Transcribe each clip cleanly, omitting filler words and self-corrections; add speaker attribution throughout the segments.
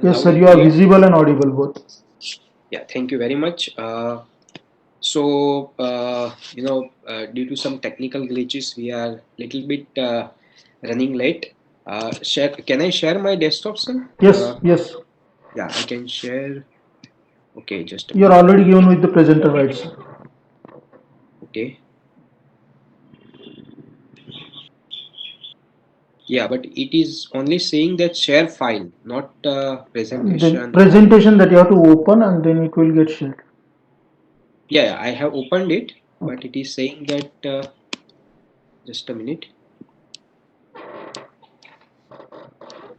Speaker 1: Yes,
Speaker 2: Loud
Speaker 1: sir.
Speaker 2: and
Speaker 1: You are
Speaker 2: clear?
Speaker 1: visible and audible both.
Speaker 2: Yeah, thank you very much. Due to some technical glitches, we are little bit running late. Can I share my desktop, sir?
Speaker 1: Yes, yes.
Speaker 2: Yeah, I can share. Okay, just a
Speaker 1: You are
Speaker 2: minute.
Speaker 1: already given with the presenter, right, sir?
Speaker 2: Okay. Yeah, but it is only saying that share file, not
Speaker 1: Then
Speaker 2: presentation.
Speaker 1: presentation that you have to open and then it will get shared.
Speaker 2: Yeah, I have opened it, but
Speaker 1: Okay.
Speaker 2: it is saying that just a minute.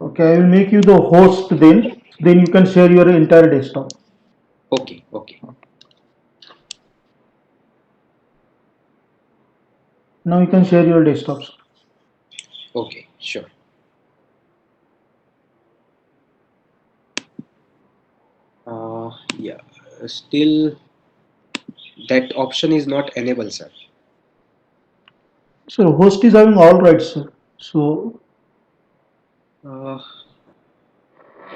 Speaker 1: Okay, I will make you the host then. Then you can share your entire desktop.
Speaker 2: Okay, okay,
Speaker 1: Now you can share your desktop, sir.
Speaker 2: okay, sure. Yeah, still that option is not enabled, sir.
Speaker 1: So host is having all rights, sir. So
Speaker 2: Uh,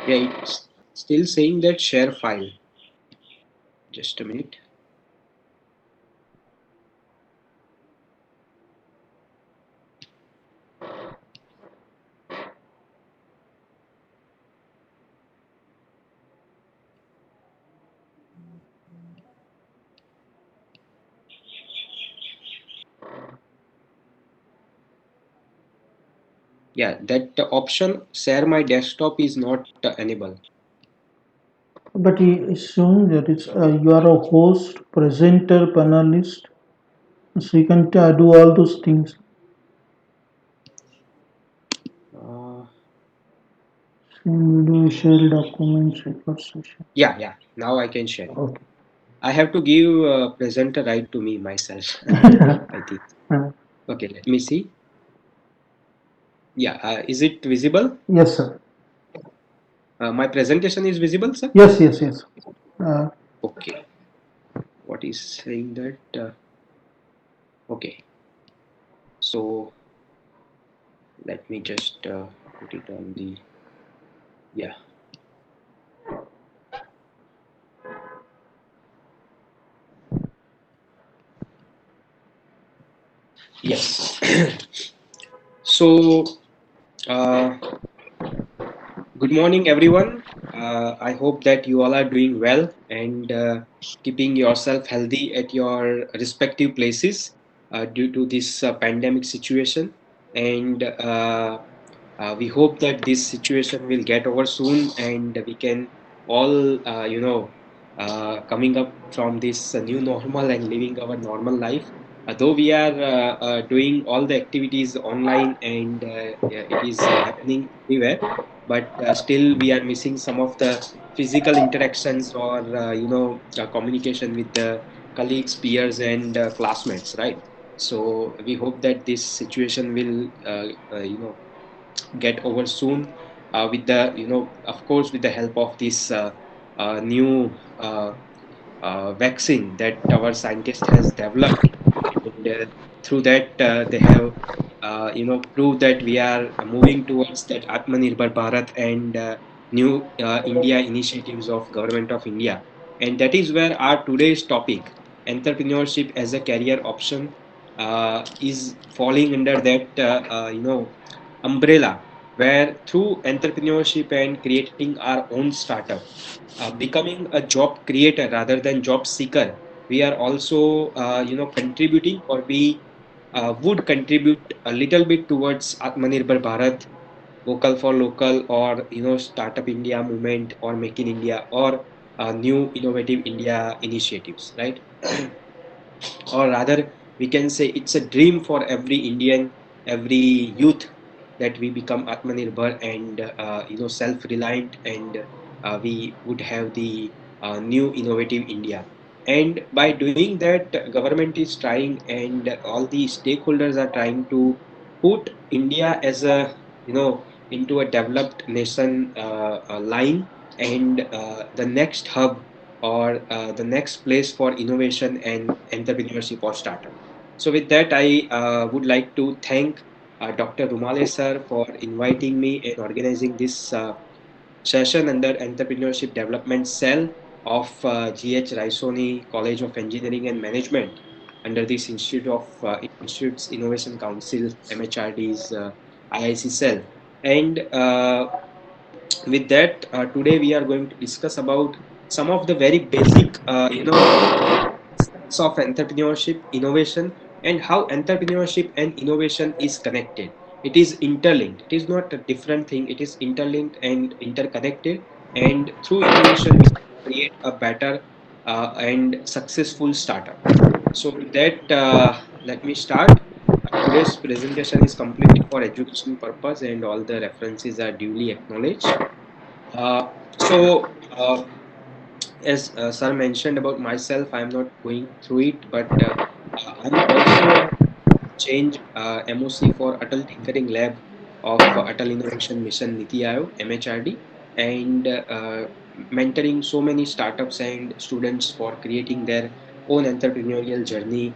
Speaker 2: yeah, it's still saying that share file. Just a minute. Yeah, that option share my desktop is not enabled.
Speaker 1: but he is showing that it's you are a host, presenter, panelist, so you can do all those things.
Speaker 2: Uh,
Speaker 1: Video, share documents, record session.
Speaker 2: yeah, yeah. Now I can share it.
Speaker 1: Okay.
Speaker 2: I have to give presenter right to me myself. I think. Okay, let me see. Yeah, is it visible?
Speaker 1: Yes, sir.
Speaker 2: My presentation is visible, sir?
Speaker 1: Yes, yes, yes. Uh,
Speaker 2: Okay. What is saying that? Okay. So let me just put it on the. Yeah. Yes. So, uh, good morning, everyone. I hope that you all are doing well and keeping yourself healthy at your respective places due to this pandemic situation. And we hope that this situation will get over soon and we can all, coming up from this new normal and living our normal life. Though we are doing all the activities online and yeah, it is happening everywhere, but still we are missing some of the physical interactions or communication with the colleagues, peers, and classmates, right? So we hope that this situation will get over soon with the of course with the help of this new vaccine that our scientist has developed, and through that they have proved that we are moving towards that Atmanirbhar Bharat and new India initiatives of government of India. And that is where our today's topic, entrepreneurship as a career option, is falling under that umbrella, where through entrepreneurship and creating our own startup, becoming a job creator rather than job seeker, we are also contributing, or we would contribute a little bit towards Atmanirbhar Bharat, vocal for local, or startup India movement, or make in India, or new innovative India initiatives, right? Or rather we can say it's a dream for every Indian, every youth, that we become Atmanirbhar and self-reliant, and we would have the new innovative India. And by doing that, government is trying and all the stakeholders are trying to put India as a into a developed nation line, and the next hub, or the next place for innovation and entrepreneurship or startup. So with that, I would like to thank Dr. Rumale sir for inviting me and organizing this session under Entrepreneurship Development Cell of GH Raisoni College of Engineering and Management under this Institute's Innovation Council, MHRD's IIC cell. And with that, today we are going to discuss about some of the very basic, aspects of entrepreneurship, innovation, and how entrepreneurship and innovation is connected. It is interlinked. It is not a different thing. It is interlinked and interconnected. And through innovation, we create a better and successful startup. So with that, let me start. Today's presentation is completely for education purpose, and all the references are duly acknowledged. Uh, so, as sir mentioned about myself, I'm not going through it, but I'm also a change MOC for Atal Tinkering Lab of Atal Innovation Mission Niti Aayog (MHRD), and mentoring so many startups and students for creating their own entrepreneurial journey.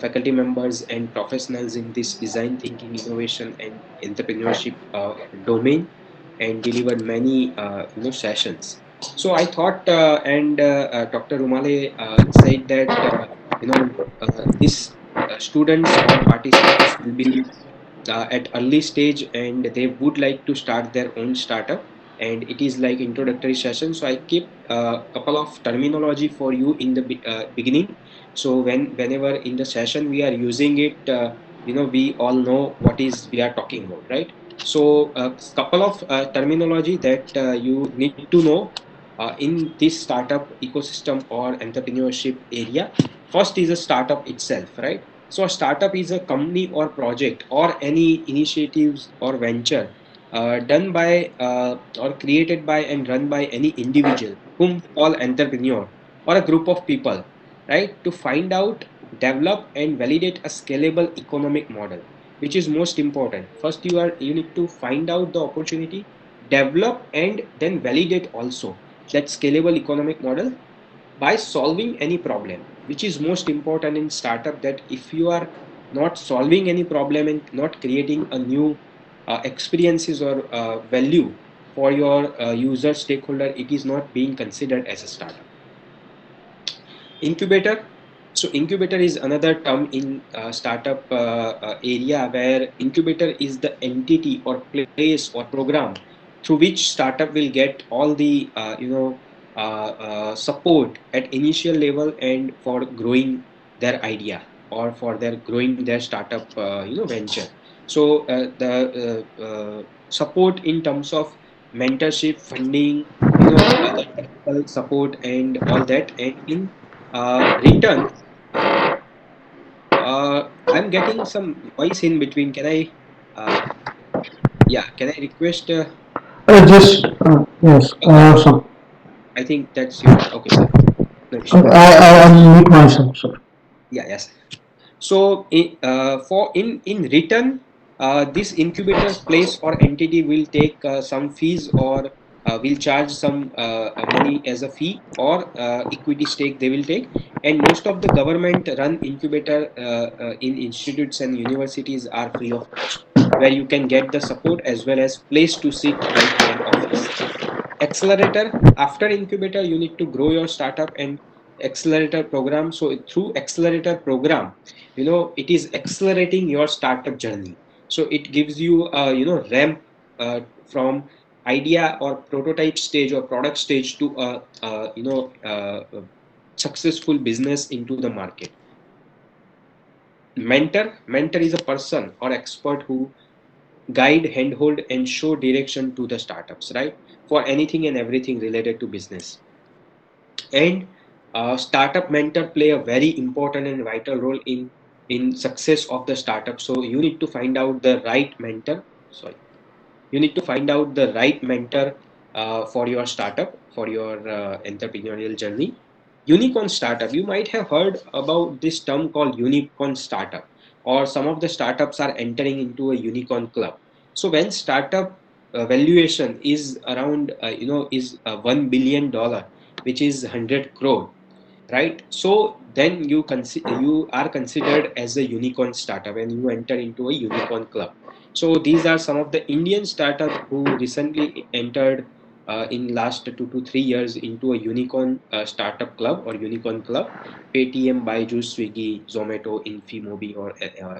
Speaker 2: Faculty members and professionals in this design thinking, innovation, and entrepreneurship domain, and delivered many sessions. So I thought, and Dr. Rumale said that this students or participants will be at early stage and they would like to start their own startup, and it is like introductory session, so I keep a couple of terminology for you in the beginning, so whenever in the session we are using it, we all know what is we are talking about, right? So a couple of terminology that you need to know in this startup ecosystem or entrepreneurship area. First is a startup itself, right? So a startup is a company or project or any initiatives or venture done by or created by and run by any individual whom we call entrepreneur, or a group of people, right? To find out, develop and validate a scalable economic model, which is most important. First you need to find out the opportunity, develop and then validate also that scalable economic model by solving any problem, which is most important in startup, that if you are not solving any problem and not creating a new experiences or value for your user stakeholder, it is not being considered as a startup. Incubator. So incubator is another term in startup area, where incubator is the entity or place or program through which startup will get all the support at initial level and for growing their idea or for their growing their startup venture. So the support in terms of mentorship, funding, other technical support and all that, and in return, I'm getting some noise in between. Can I, yeah, can I request?
Speaker 1: Just yes.
Speaker 2: Uh,
Speaker 1: So
Speaker 2: I think that's your okay, sir. No issue.
Speaker 1: I mute myself, sir.
Speaker 2: Yeah, yes. So in return, this incubator place or entity will take some fees, or will charge some money as a fee, or equity stake they will take. And most of the government run incubator in institutes and universities are free of cost, where you can get the support as well as place to sit like your office. Accelerator, after incubator you need to grow your startup, and accelerator program. So through accelerator program, it is accelerating your startup journey. So it gives you a ramp from idea or prototype stage or product stage to a successful business into the market. Mentor is a person or expert who guide, handhold and show direction to the startups, right? For anything and everything related to business. And startup mentor play a very important and vital role in success of the startup. So you need to find out the right mentor. Sorry, you need to find out the right mentor for your startup, for your entrepreneurial journey. Unicorn startup, you might have heard about this term called unicorn startup, or some of the startups are entering into a unicorn club. So when startup valuation is around is $1 billion, which is 100 crore, right? So then you are considered as a unicorn startup and you enter into a unicorn club. So these are some of the Indian startup who recently entered in last 2 to 3 years into a unicorn startup club or unicorn club, Paytm, Byju's, Swiggy, Zomato, Infimobi, or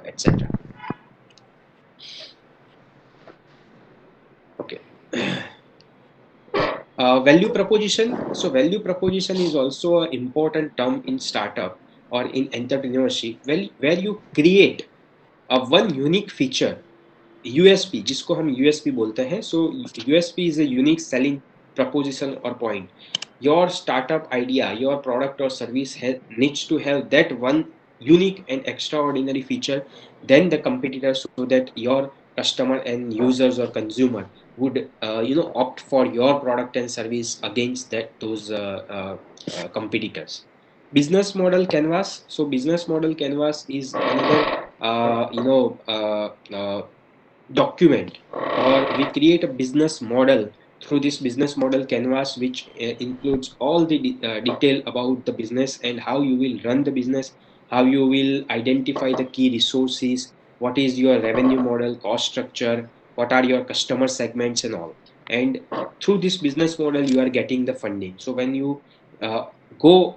Speaker 2: etc. Okay. Value proposition. So value proposition is also an important term in startup or in entrepreneurship, where you create a one unique feature, USP, जिसको हम USP बोलते हैं. So USP is a unique selling proposition or point. Your startup idea, your product or service needs to have that one unique and extraordinary feature than the competitor, so that your customer and users or consumer would opt for your product and service against those competitors. Business model canvas. So business model canvas is another document, or we create a business model through this business model canvas, which includes all the detail about the business and how you will run the business, how you will identify the key resources, what is your revenue model, cost structure, what are your customer segments and all. And through this business model you are getting the funding. So when you go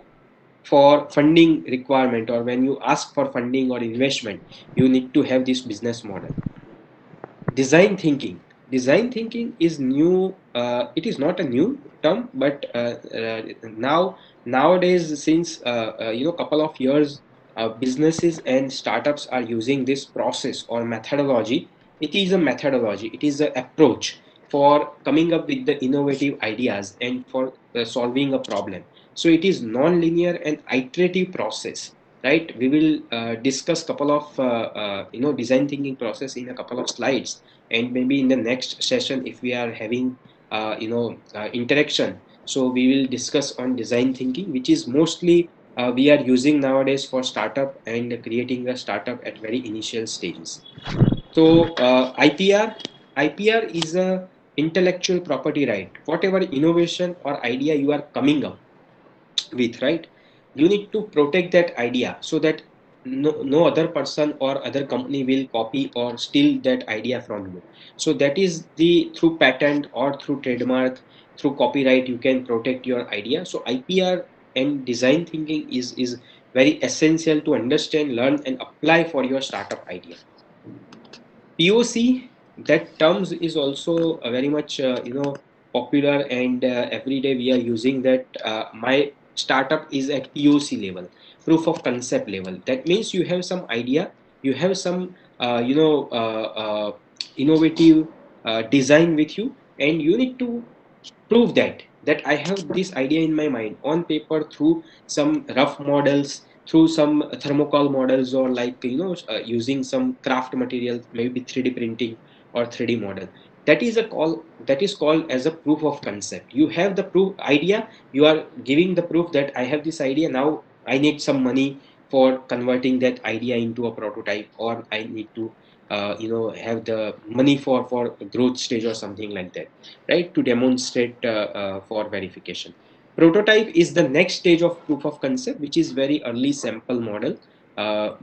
Speaker 2: for funding requirement, or when you ask for funding or investment, you need to have this business model. Design thinking is new. It is not a new term, but nowadays, since couple of years, businesses and startups are using this process or methodology. It is a methodology, it is an approach for coming up with the innovative ideas and for solving a problem. So it is non-linear and iterative process, right? We will discuss couple of design thinking process in a couple of slides, and maybe in the next session, if we are having interaction, so we will discuss on design thinking, which is mostly we are using nowadays for startup and creating a startup at very initial stages. So IPR is a intellectual property right. Whatever innovation or idea you are coming up with, right, you need to protect that idea so that no other person or other company will copy or steal that idea from you. So that is the through patent or through trademark, through copyright, you can protect your idea. So IPR and design thinking is very essential to understand, learn, and apply for your startup idea. POC, that terms is also very much popular, and every day we are using that. My startup is at POC level, proof of concept level. That means you have some idea, you have some innovative design with you, and you need to prove that I have this idea in my mind on paper through some rough models, through some thermocol models, or like using some craft material, maybe 3D printing or 3D model. That is called as a proof of concept. You have the proof idea, you are giving the proof that I have this idea. Now I need some money for converting that idea into a prototype, or I need to have the money for growth stage or something like that, right, to demonstrate for verification. Prototype is the next stage of proof of concept, which is very early sample model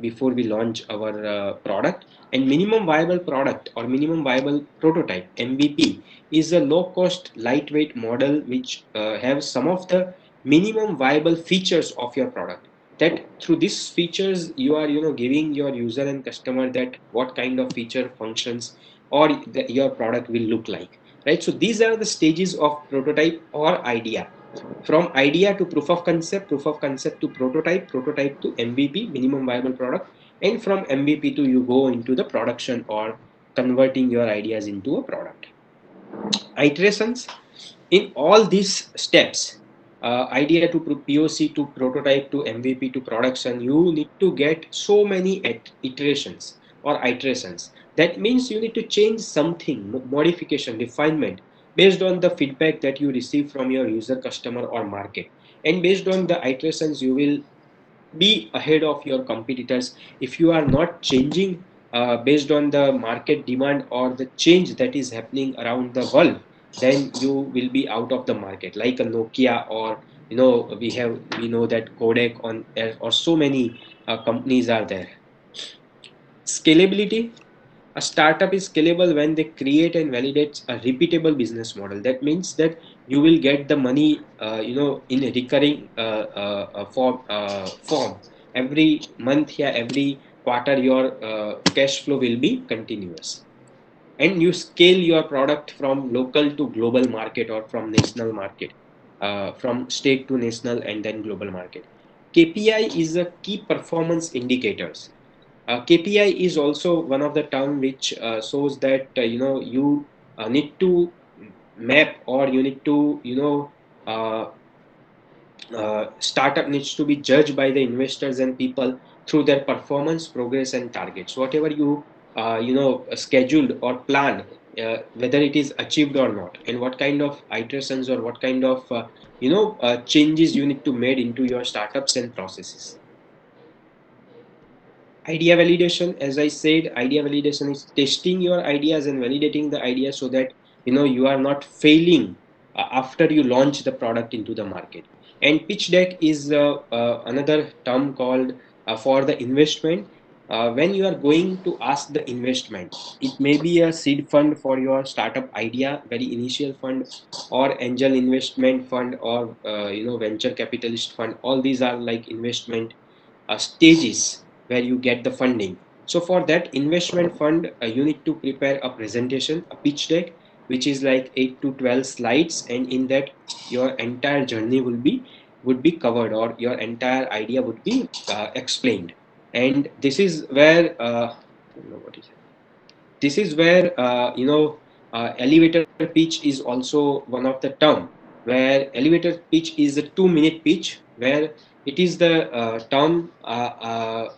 Speaker 2: before we launch our product. And minimum viable product or minimum viable prototype, MVP, is a low cost lightweight model which have some of the minimum viable features of your product, that through these features you are giving your user and customer that what kind of feature functions or your product will look like, right? So these are the stages of prototype or idea. From idea to proof of concept, proof of concept to prototype, prototype to MVP, minimum viable product, and from MVP to you go into the production or converting your ideas into a product. Iterations. In all these steps, idea to POC to prototype to MVP to production, you need to get so many iterations or iterations. That means you need to change something, modification, refinement, based on the feedback that you receive from your user, customer, or market. And based on the iterations, you will be ahead of your competitors. If you are not changing based on the market demand or the change that is happening around the world, then you will be out of the market, like a Nokia, or we know that Kodak on, or so many companies are there. Scalability. A startup is scalable when they create and validate a repeatable business model. That means that you will get the money, in a recurring form. Every month, yeah, every quarter, your cash flow will be continuous, and you scale your product from local to global market, or from national market, from state to national, and then global market. KPI is a key performance indicators. KPI is also one of the term which shows that you need to map, or you need to uh, startup needs to be judged by the investors and people through their performance, progress, and targets. Whatever you scheduled or planned, whether it is achieved or not, and what kind of iterations, or what kind of changes you need to made into your startups and processes. Idea validation, as I said, idea validation is testing your ideas and validating the idea, so that you are not failing after you launch the product into the market. And pitch deck is another term called for the investment. When you are going to ask the investment, it may be a seed fund for your startup idea, very initial fund, or angel investment fund, or venture capitalist fund. All these are like investment stages where you get the funding. So for that investment fund, you need to prepare a presentation, a pitch deck, which is like 8 to 12 slides, and in that your entire journey would be covered, or your entire idea would be explained. And this is where I don't know what is it. This is where elevator pitch is also one of the term, where elevator pitch is a 2-minute pitch, where it is the term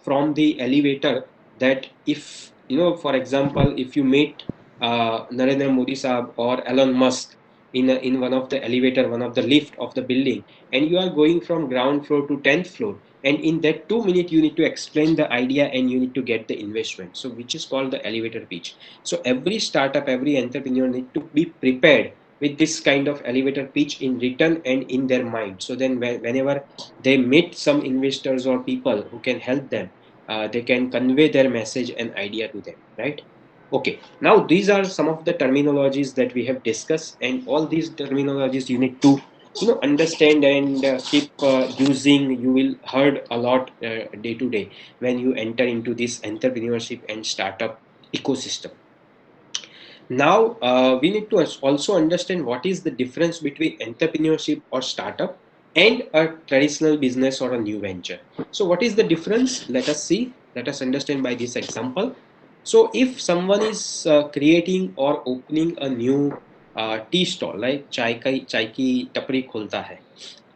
Speaker 2: from the elevator, that if for example, if you meet Narendra Modi Saab or Elon Musk in one of the elevator, one of the lift of the building, and you are going from ground floor to 10th floor, and in that 2 minutes you need to explain the idea, and you need to get the investment, so which is called the elevator pitch. So every startup, every entrepreneur need to be prepared with this kind of elevator pitch in written and in their mind. So then whenever they meet some investors or people who can help them, they can convey their message and idea to them, right? Okay, now these are some of the terminologies that we have discussed, and all these terminologies you need to understand and keep using. You will heard a lot day to day when you enter into this entrepreneurship and startup ecosystem. Now, we need to also understand what is the difference between entrepreneurship or startup and a traditional business or a new venture. So, what is the difference? Let us see. Let us understand by this example. So, if someone is creating or opening a new tea stall, like chai ki tapri khulta hai,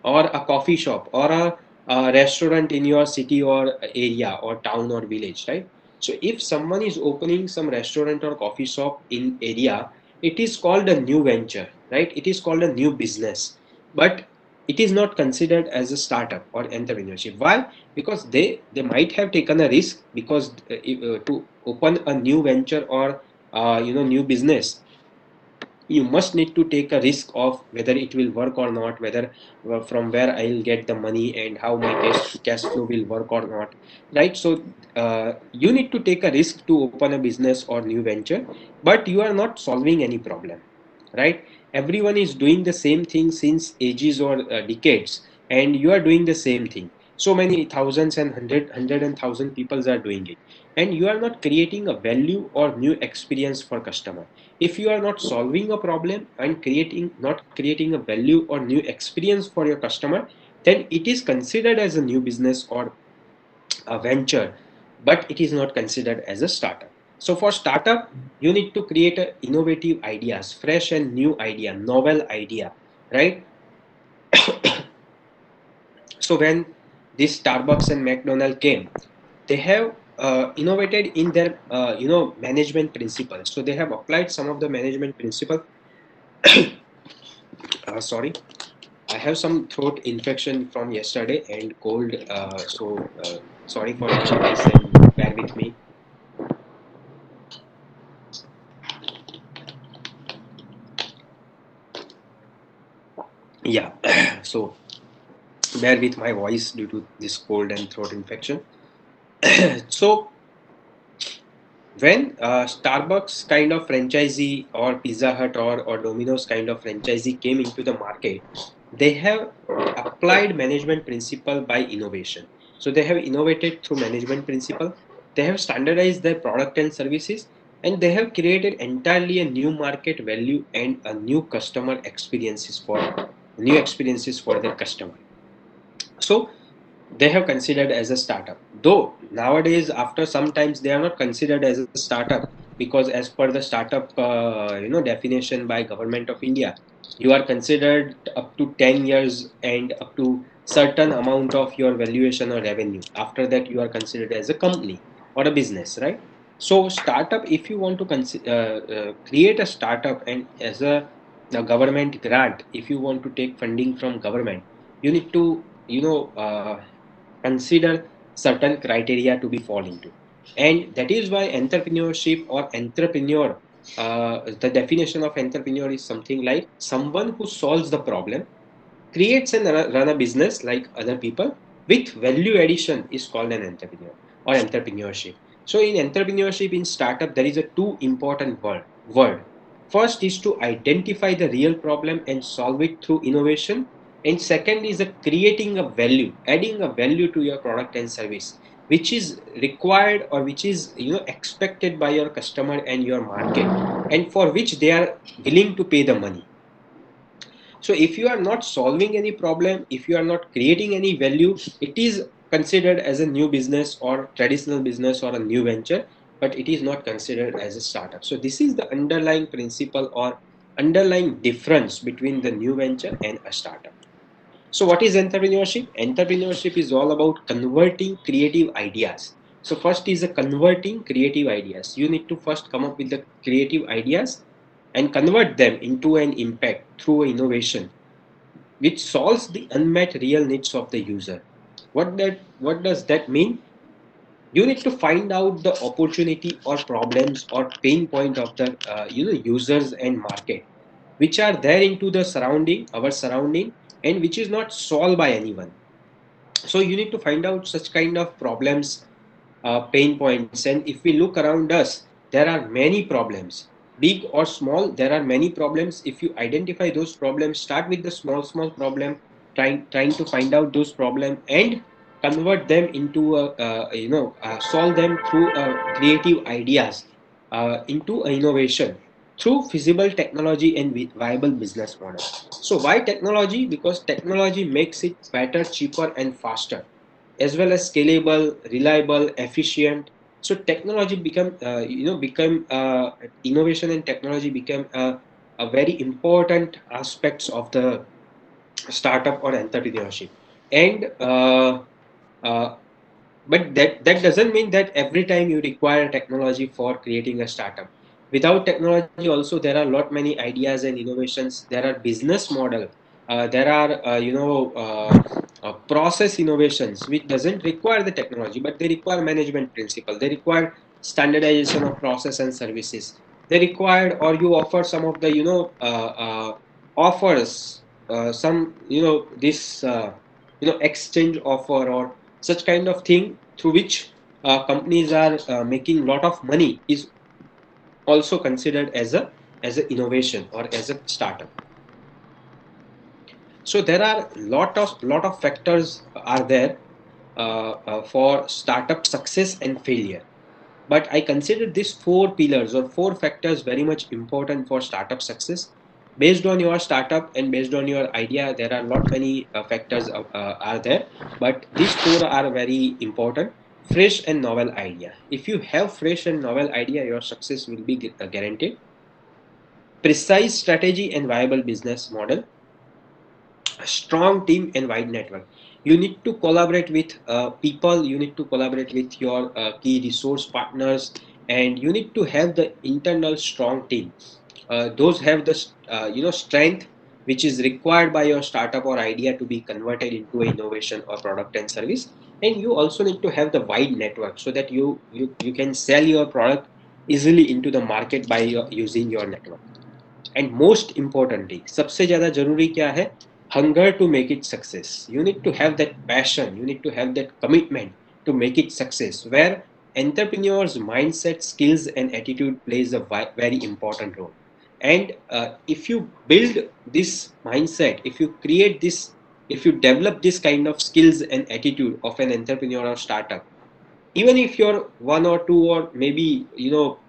Speaker 2: or a coffee shop, or a restaurant in your city or area or town or village, right? So if someone is opening some restaurant or coffee shop in area, it is called a new venture, right? It is called a new business, but it is not considered as a startup or entrepreneurship. Why? Because they might have taken a risk, because to open a new venture or new business, you must need to take a risk of whether it will work or not, whether from where I'll get the money, and how my cash flow will work or not, right? So you need to take a risk to open a business or new venture, but you are not solving any problem, right? Everyone is doing the same thing since ages or decades, and you are doing the same thing. So many thousands and hundred and thousand people are doing it, and you are not creating a value or new experience for customer. If you are not solving a problem and creating a value or new experience for your customer, then it is considered as a new business or a venture, but it is not considered as a startup. So for startup, you need to create a innovative ideas, fresh and new idea, novel idea, right? So when this Starbucks and McDonald came, they have innovated in their management principles. So they have applied some of the management principles. Sorry, I have some throat infection from yesterday and cold. Sorry for the voice, and bear with me. Yeah, so bear with my voice due to this cold and throat infection. So When Starbucks kind of franchisee or Pizza Hut or Domino's kind of franchisee came into the market, they have applied management principle by innovation. So they have innovated through management principle. They have standardized their product and services, and they have created entirely a new market value and a new experiences for their customer. So they have considered as a startup, though nowadays after sometimes they are not considered as a startup, because as per the startup definition by government of India, you are considered up to 10 years and up to certain amount of your valuation or revenue. After that you are considered as a company or a business, right? So startup, if you want to create a startup, and as a government grant, if you want to take funding from government, you need to consider certain criteria to be fall into. And that is why entrepreneurship or entrepreneur, the definition of entrepreneur is something like someone who solves the problem, creates and run a business like other people with value addition is called an entrepreneur or entrepreneurship. So in entrepreneurship, in startup, there is a two important word. First is to identify the real problem and solve it through innovation, and second is creating a value, adding a value to your product and service, which is required or which is expected by your customer and your market, and for which they are willing to pay the money. So if you are not solving any problem, if you are not creating any value, it is considered as a new business or traditional business or a new venture, but it is not considered as a startup. So this is the underlying principle or underlying difference between the new venture and a startup. So what is entrepreneurship? Entrepreneurship is all about converting creative ideas. So first is a converting creative ideas. You need to first come up with the creative ideas and convert them into an impact through innovation, which solves the unmet real needs of the user. What does that mean? You need to find out the opportunity or problems or pain point of the users and market, which are there into the surrounding, our surrounding, and which is not solved by anyone. So you need to find out such kind of problems, pain points. And if we look around us, there are many problems, big or small. There are many problems. If you identify those problems, start with the small problem, trying to find out those problems and convert them into solve them through creative ideas, into innovation through feasible technology and viable business model. So why technology? Because technology makes it better, cheaper, and faster, as well as scalable, reliable, efficient. So technology become innovation, and technology become a very important aspects of the startup or entrepreneurship. And uh, but that doesn't mean that every time you require technology for creating a startup. Without technology also, there are lot many ideas and innovations. There are business model, there are process innovations which doesn't require the technology, but they require management principle, they require standardization of process and services. They required, or you offer some of the offers, some this exchange offer or such kind of thing through which companies are making lot of money, is also considered as a innovation or as a startup. So there are lot of factors are there for startup success and failure, but I consider these four pillars or four factors very much important for startup success. Based on your startup and based on your idea, there are lot many factors are there, but these four are very important. Fresh and novel idea. If you have fresh and novel idea, your success will be guaranteed. Precise strategy and viable business model. A strong team and wide network. You need to collaborate with people, you need to collaborate with your key resource partners, and you need to have the internal strong team. Those have the strength which is required by your startup or idea to be converted into innovation or product and service. And you also need to have the wide network so that you can sell your product easily into the market by using your network. And most importantly, सबसे ज़्यादा जरूरी क्या है? Hunger to make it success. You need to have that passion, you need to have that commitment to make it success, where entrepreneurs mindset, skills and attitude plays a very important role. And if you build this mindset, if you create this, if you develop this kind of skills and attitude of an entrepreneur or startup, even if your one or two or maybe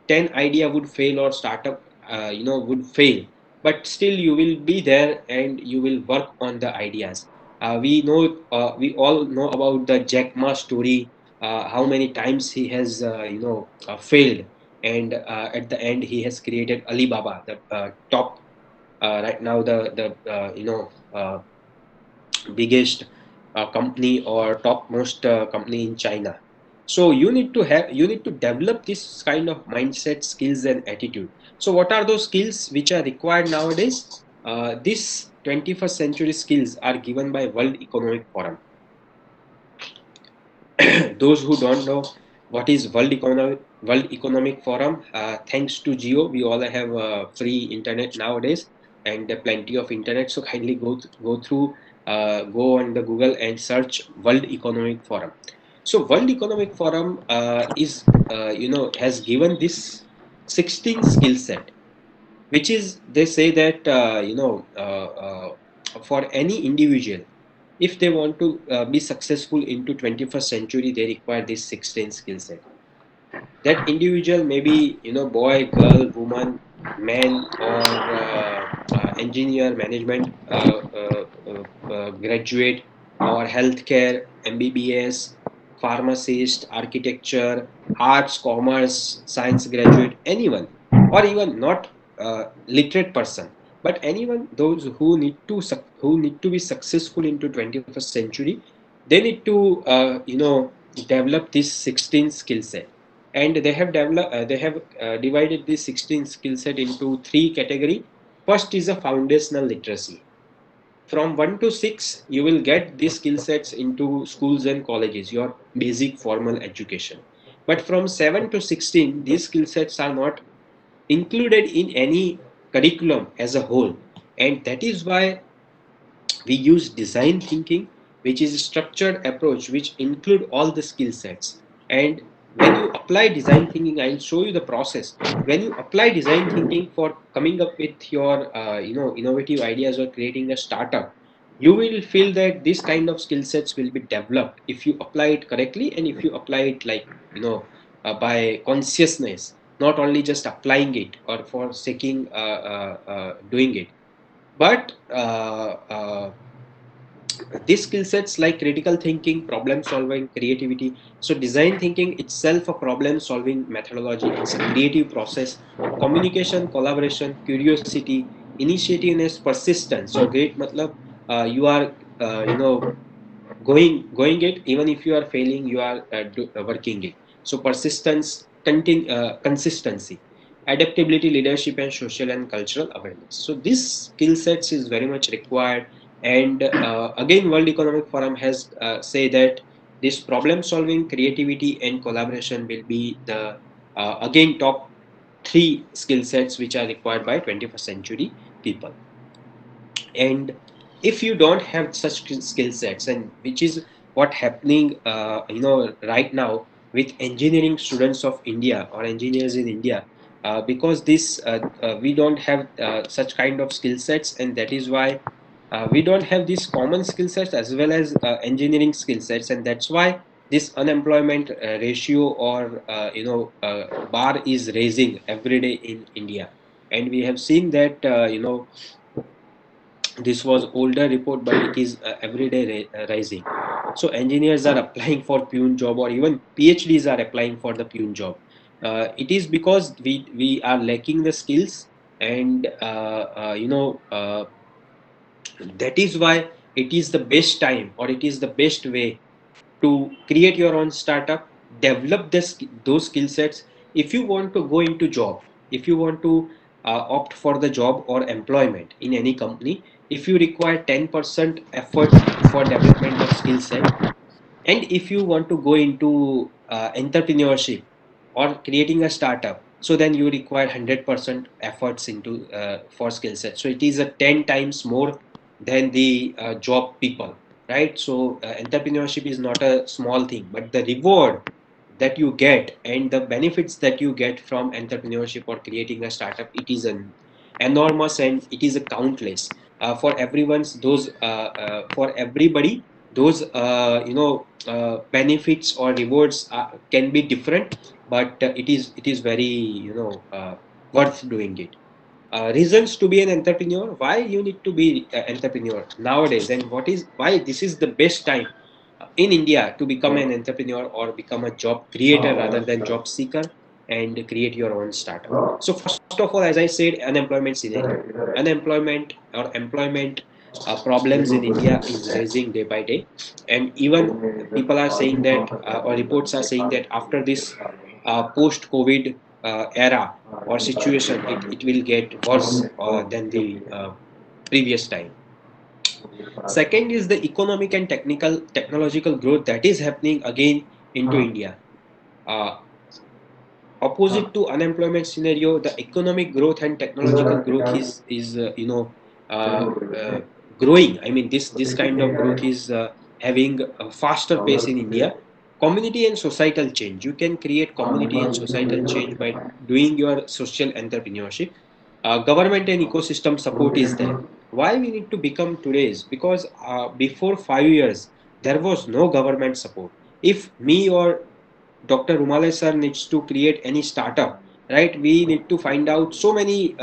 Speaker 2: 10 idea would fail or startup would fail, but still you will be there and you will work on the ideas. We all know about the Jack Ma story, how many times he has failed, and at the end he has created Alibaba, the top right now the biggest company or topmost company in China. So you need to develop this kind of mindset, skills, and attitude. So what are those skills which are required nowadays? These 21st century skills are given by World Economic Forum. Those who don't know what is World Economic Forum, thanks to Geo, we all have free internet nowadays and plenty of internet. So kindly go through, go on the Google and search World Economic Forum. So World Economic Forum is has given this 16 skill set, which is they say that for any individual, if they want to be successful into 21st century, they require this 16 skill set. That individual may be boy, girl, woman, man, or engineer, management graduate, or healthcare, MBBS, pharmacist, architecture, arts, commerce, science graduate, anyone, or even not literate person, but anyone, those who need to be successful into 21st century, they need to develop this 16 skill set. And they have divided this 16 skill set into three category. First is a foundational literacy. From 1 to 6 you will get these skill sets into schools and colleges, your basic formal education. But from 7 to 16 these skill sets are not included in any curriculum as a whole. And that is why we use design thinking, which is a structured approach which include all the skill sets. And when you apply design thinking, I'll show you the process. When you apply design thinking for coming up with your innovative ideas or creating a startup, you will feel that this kind of skill sets will be developed if you apply it correctly, and if you apply it like by consciousness, not only just applying it or for seeking doing it, but these skill sets like critical thinking, problem solving, creativity. So design thinking itself a problem solving methodology. It's a creative process. Communication, collaboration, curiosity, initiativeness, persistence. So great matlab, you are going it, even if you are failing you are working it. So persistence, consistency, adaptability, leadership, and social and cultural awareness. So this skill sets is very much required. And again, World Economic Forum has say that this problem solving, creativity, and collaboration will be the again top three skill sets which are required by 21st century people. And if you don't have such skill sets, and which is what happening right now with engineering students of India or engineers in India, because this we don't have such kind of skill sets, and that is why we don't have these common skill sets as well as engineering skill sets, and that's why this unemployment ratio or bar is raising every day in India. And we have seen that this was older report, but it is every day rising. So engineers are applying for pune job, or even PhDs are applying for the pune job. It is because we are lacking the skills. And that is why it is the best time, or it is the best way to create your own startup, develop those skill sets. If you want to go into job, if you want to opt for the job or employment in any company, if you require 10% effort for development of skill set, and if you want to go into entrepreneurship or creating a startup, so then you require 100% efforts into for skill set. So it is a 10 times more than the job people, right? So entrepreneurship is not a small thing, but the reward, that you get and the benefits that you get from entrepreneurship or creating a startup, it is an enormous and it is a countless for everyone's those for everybody. Those benefits or rewards can be different, but it is very worth doing it. Reasons to be an entrepreneur, why you need to be an entrepreneur nowadays, and what is why this is the best time in India to become an entrepreneur or become a job creator rather than job seeker and create your own startup. So first of all, as I said, unemployment scenario, unemployment or employment problems in India is rising day by day, and even people are saying that or reports are saying that after this post-COVID era or situation, it will get worse than the previous time. Second is the economic and technological growth that is happening again into India. Uh, Opposite to unemployment scenario, the economic growth and technological growth is uh, uh, growing. I mean, this kind of growth is having a faster pace in India. Community and societal change, you can create community and societal change by doing your social entrepreneurship. Government and ecosystem support is there. Why we need to become today's? Because before 5 years there was no government support. If me or Dr. Rumale sir needs to create any startup, right? We need to find out so many.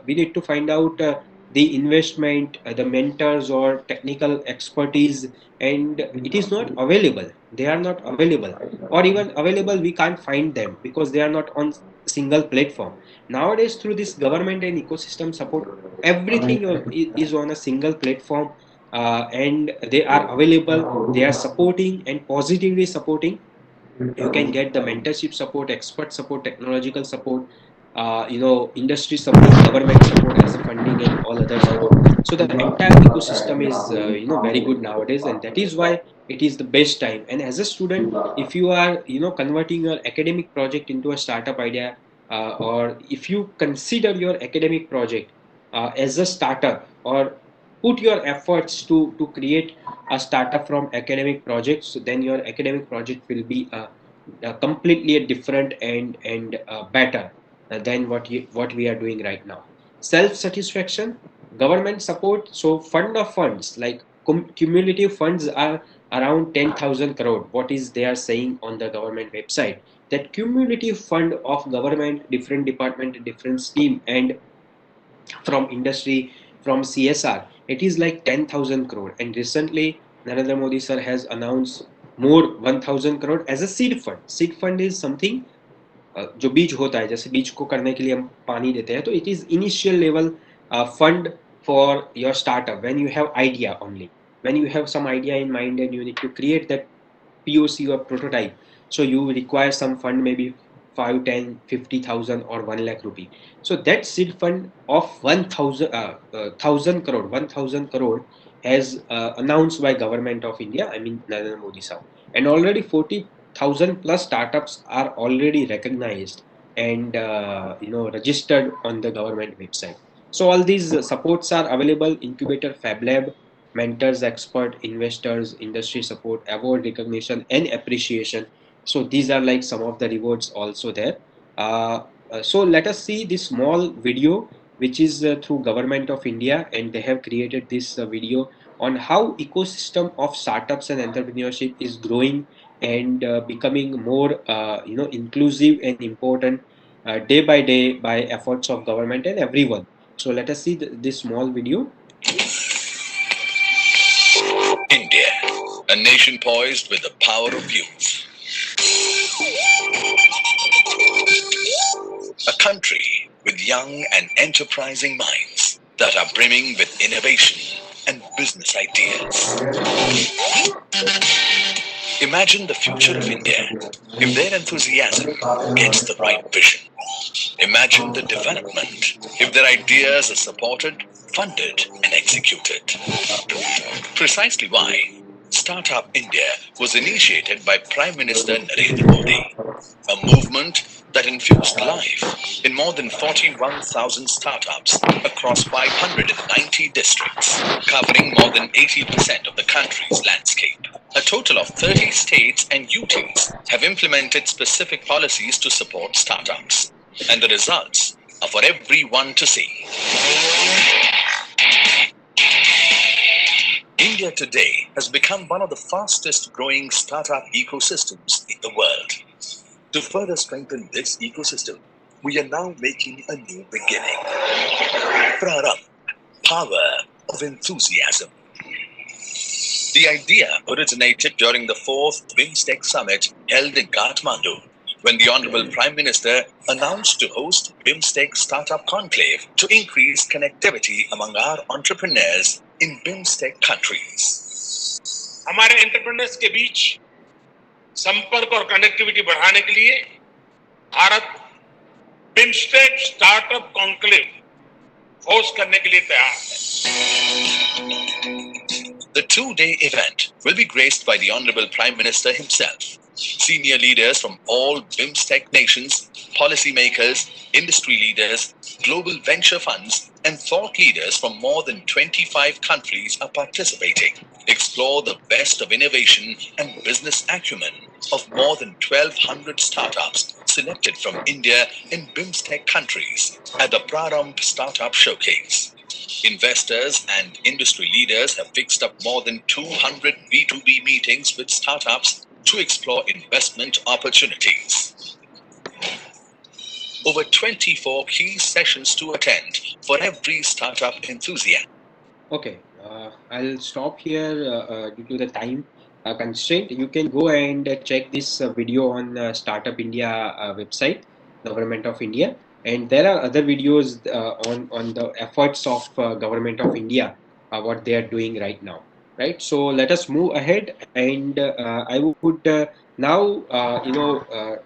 Speaker 2: We need to find out the investment, the mentors or technical expertise, and it is not available. They are not available, or even available. We can't find them because they are not on single platform. Nowadays, through this government and ecosystem support, everything is on a single platform, and they are available. They are supporting and positively supporting. You can get the mentorship support, expert support, technological support, industry support, government support as a funding and all other support. So the entire ecosystem is very good nowadays, and that is why it is the best time. And as a student, if you are converting your academic project into a startup idea, or if you consider your academic project as a startup, or put your efforts to create a startup from academic projects, so then your academic project will be completely different and better than what we are doing right now. Self satisfaction, government support. So fund of funds like cumulative funds are around 10,000 crore. What is they are saying on the government website, that cumulative fund of government, different department, different scheme, and from industry, from CSR, it is like 10,000 crore. And recently, Narendra Modi sir has announced more 1,000 crore as a seed fund. Seed fund is something जो बीज होता है, जैसे बीज को करने के लिए हम पानी देते हैं, तो it is initial level fund for your startup when you have idea only. When you have some idea in mind and you need to create that POC or prototype, so you require some fund, maybe 5, 10, 50,000 or 1 lakh rupee. So that seed fund of 1,000 crore has announced by government of India, I mean Narendra Modi sir, and already 40,000 plus startups are already recognized and registered on the government website. So all these supports are available: incubator, fab lab, mentors, expert, investors, industry support, award recognition, and appreciation. So these are like some of the rewards also there. So let us see this small video, which is through government of India, and they have created this video on how ecosystem of startups and entrepreneurship is growing and becoming more inclusive and important day by day by efforts of government and everyone. So let us see this small video.
Speaker 3: India, a nation poised with the power of youth. A country with young and enterprising minds that are brimming with innovation and business ideas. Imagine the future of India if their enthusiasm gets the right vision. Imagine the development if their ideas are supported, funded, and executed. Precisely why Startup India was initiated by Prime Minister Narendra Modi, a movement that infused life in more than 41,000 startups across 590 districts, covering more than 80% of the country's landscape. A total of 30 states and UTs have implemented specific policies to support startups. And the results are for everyone to see. India today has become one of the fastest growing startup ecosystems in the world. To further strengthen this ecosystem, we are now making a new beginning. Praram, power of enthusiasm. The idea originated during the 4th BIMSTEC summit held in Kathmandu, when the Honorable Prime Minister announced to host BIMSTEC Startup Conclave to increase connectivity among our entrepreneurs in BIMSTEC countries.
Speaker 4: हमारे entrepreneurs के बीच संपर्क और connectivity बढ़ाने के लिए Bharat BIMSTEC startup conclave host करने के लिए तैयार है.
Speaker 3: The two-day event will be graced by the Honorable Prime Minister himself. Senior leaders from all BIMSTEC nations, policymakers, industry leaders, global venture funds, and thought leaders from more than 25 countries are participating. Explore the best of innovation and business acumen of more than 1,200 startups selected from India and BIMSTEC countries at the Praramp Startup Showcase. Investors and industry leaders have fixed up more than 200 B2B meetings with startups to explore investment opportunities. Over 24 key sessions to attend for every startup enthusiast.
Speaker 2: Okay, I'll stop here due to the time constraint. You can go and check this video on Startup India website, Government of India, and there are other videos on the efforts of Government of India, what they are doing right now. Right, so let us move ahead, and I would now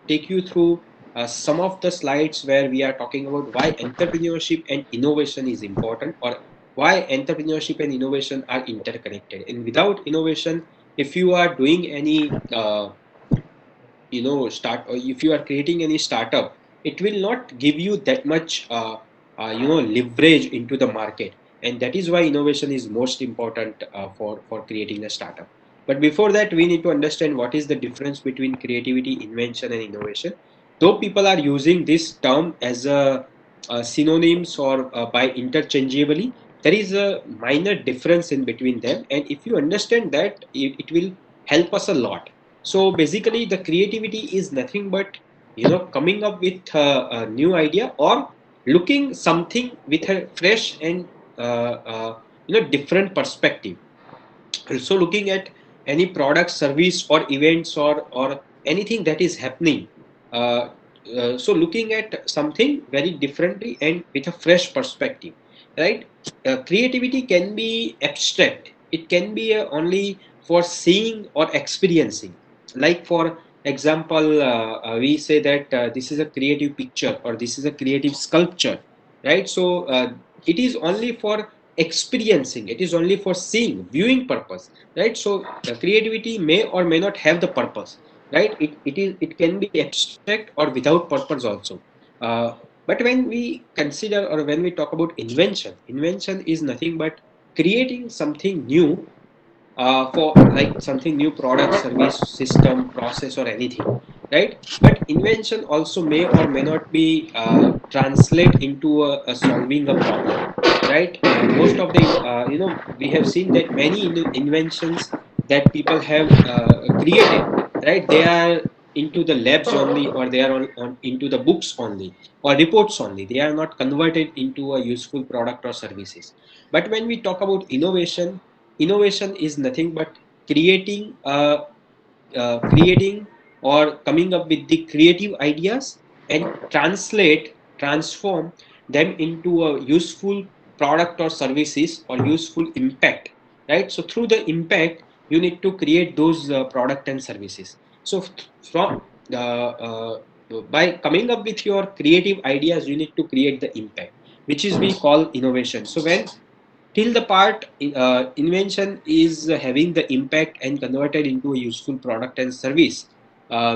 Speaker 2: take you through some of the slides where we are talking about why entrepreneurship and innovation is important, or why entrepreneurship and innovation are interconnected. And without innovation, if you are doing any if you are creating any startup, it will not give you that much leverage into the market. And that is why innovation is most important for creating a startup. But before that, we need to understand what is the difference between creativity, invention, and innovation. Though people are using this term as a synonyms or by interchangeably, there is a minor difference in between them. And if you understand that, it will help us a lot. So basically, the creativity is nothing but coming up with a new idea, or looking something with a fresh and different perspective. So looking at any product, service, or events, or anything that is happening. So looking at something very differently and with a fresh perspective, right? Creativity can be abstract. It can be only for seeing or experiencing. Like for example, we say that this is a creative picture, or this is a creative sculpture, right? So it is only for experiencing, it is only for seeing, viewing purpose, right? So creativity may or may not have the purpose, right? It can be abstract or without purpose also. But when we consider, or when we talk about invention is nothing but creating something new, for like something new, product, service, system, process, or anything, right? But invention also may or may not be translate into a solving a problem, right? Most of the we have seen that many inventions that people have created, right, they are into the labs only, or they are on into the books only, or reports only. They are not converted into a useful product or services. But when we talk about innovation is nothing but creating or coming up with the creative ideas and transform them into a useful product or services, or useful impact, right? So through the impact, you need to create those product and services. So from by coming up with your creative ideas, you need to create the impact, which is we call innovation. So when till the part invention is having the impact and converted into a useful product and service,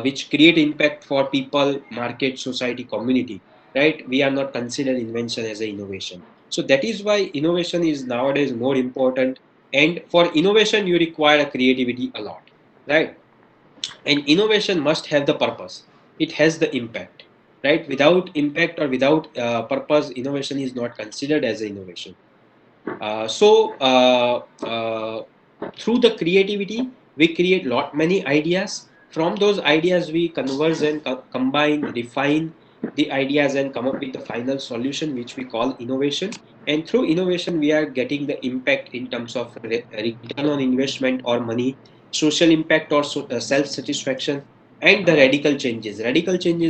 Speaker 2: which create impact for people, market, society, community, right? We are not considered invention as an innovation. So that is why innovation is nowadays more important. And for innovation, you require a creativity a lot. right? And innovation must have the purpose. It has the impact, right? Without impact or without purpose, innovation is not considered as an innovation. So through the creativity, we create lot many ideas. From those ideas, we converse and combine, refine the ideas and come up with the final solution, which we call innovation. And through innovation, we are getting the impact in terms of return on investment or money, social impact or self-satisfaction, and the radical changes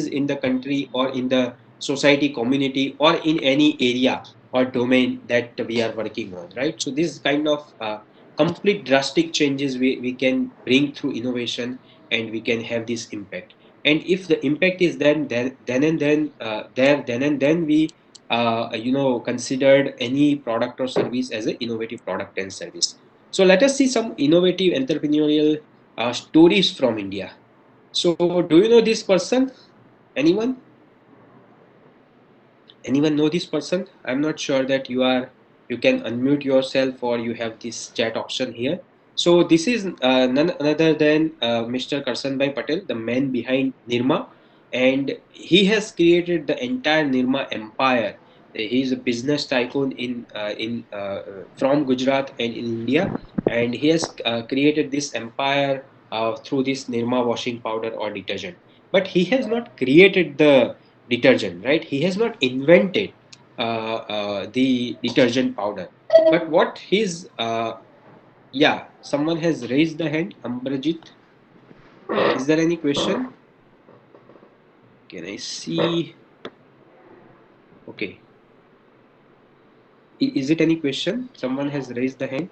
Speaker 2: in the country or in the society, community, or in any area or domain that we are working on, right? So this kind of complete drastic changes we can bring through innovation, and we can have this impact. And if the impact is then we considered any product or service as an innovative product and service. So let us see some innovative entrepreneurial stories from India. So do you know this person? Anyone? Anyone know this person? I'm not sure that you can unmute yourself or you have this chat option here. So this is none other than Mr. Karsanbhai Patel, the man behind Nirma, and he has created the entire Nirma empire. He is a business tycoon from Gujarat and in India, and he has created this empire through this Nirma washing powder or detergent. But he has not created the detergent, right? He has not invented the detergent powder. But what his, yeah, someone has raised the hand. Ambrajit, is there any question? Can I see? Okay. Is it any question? Someone has raised the hand.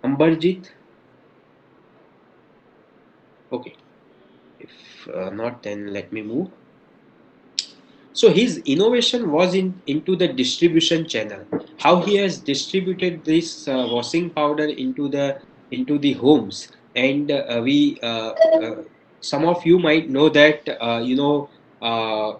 Speaker 2: Amberjit? Okay. If not, then let me move. So his innovation was into the distribution channel. How he has distributed this washing powder into the homes, and we some of you might know that uh,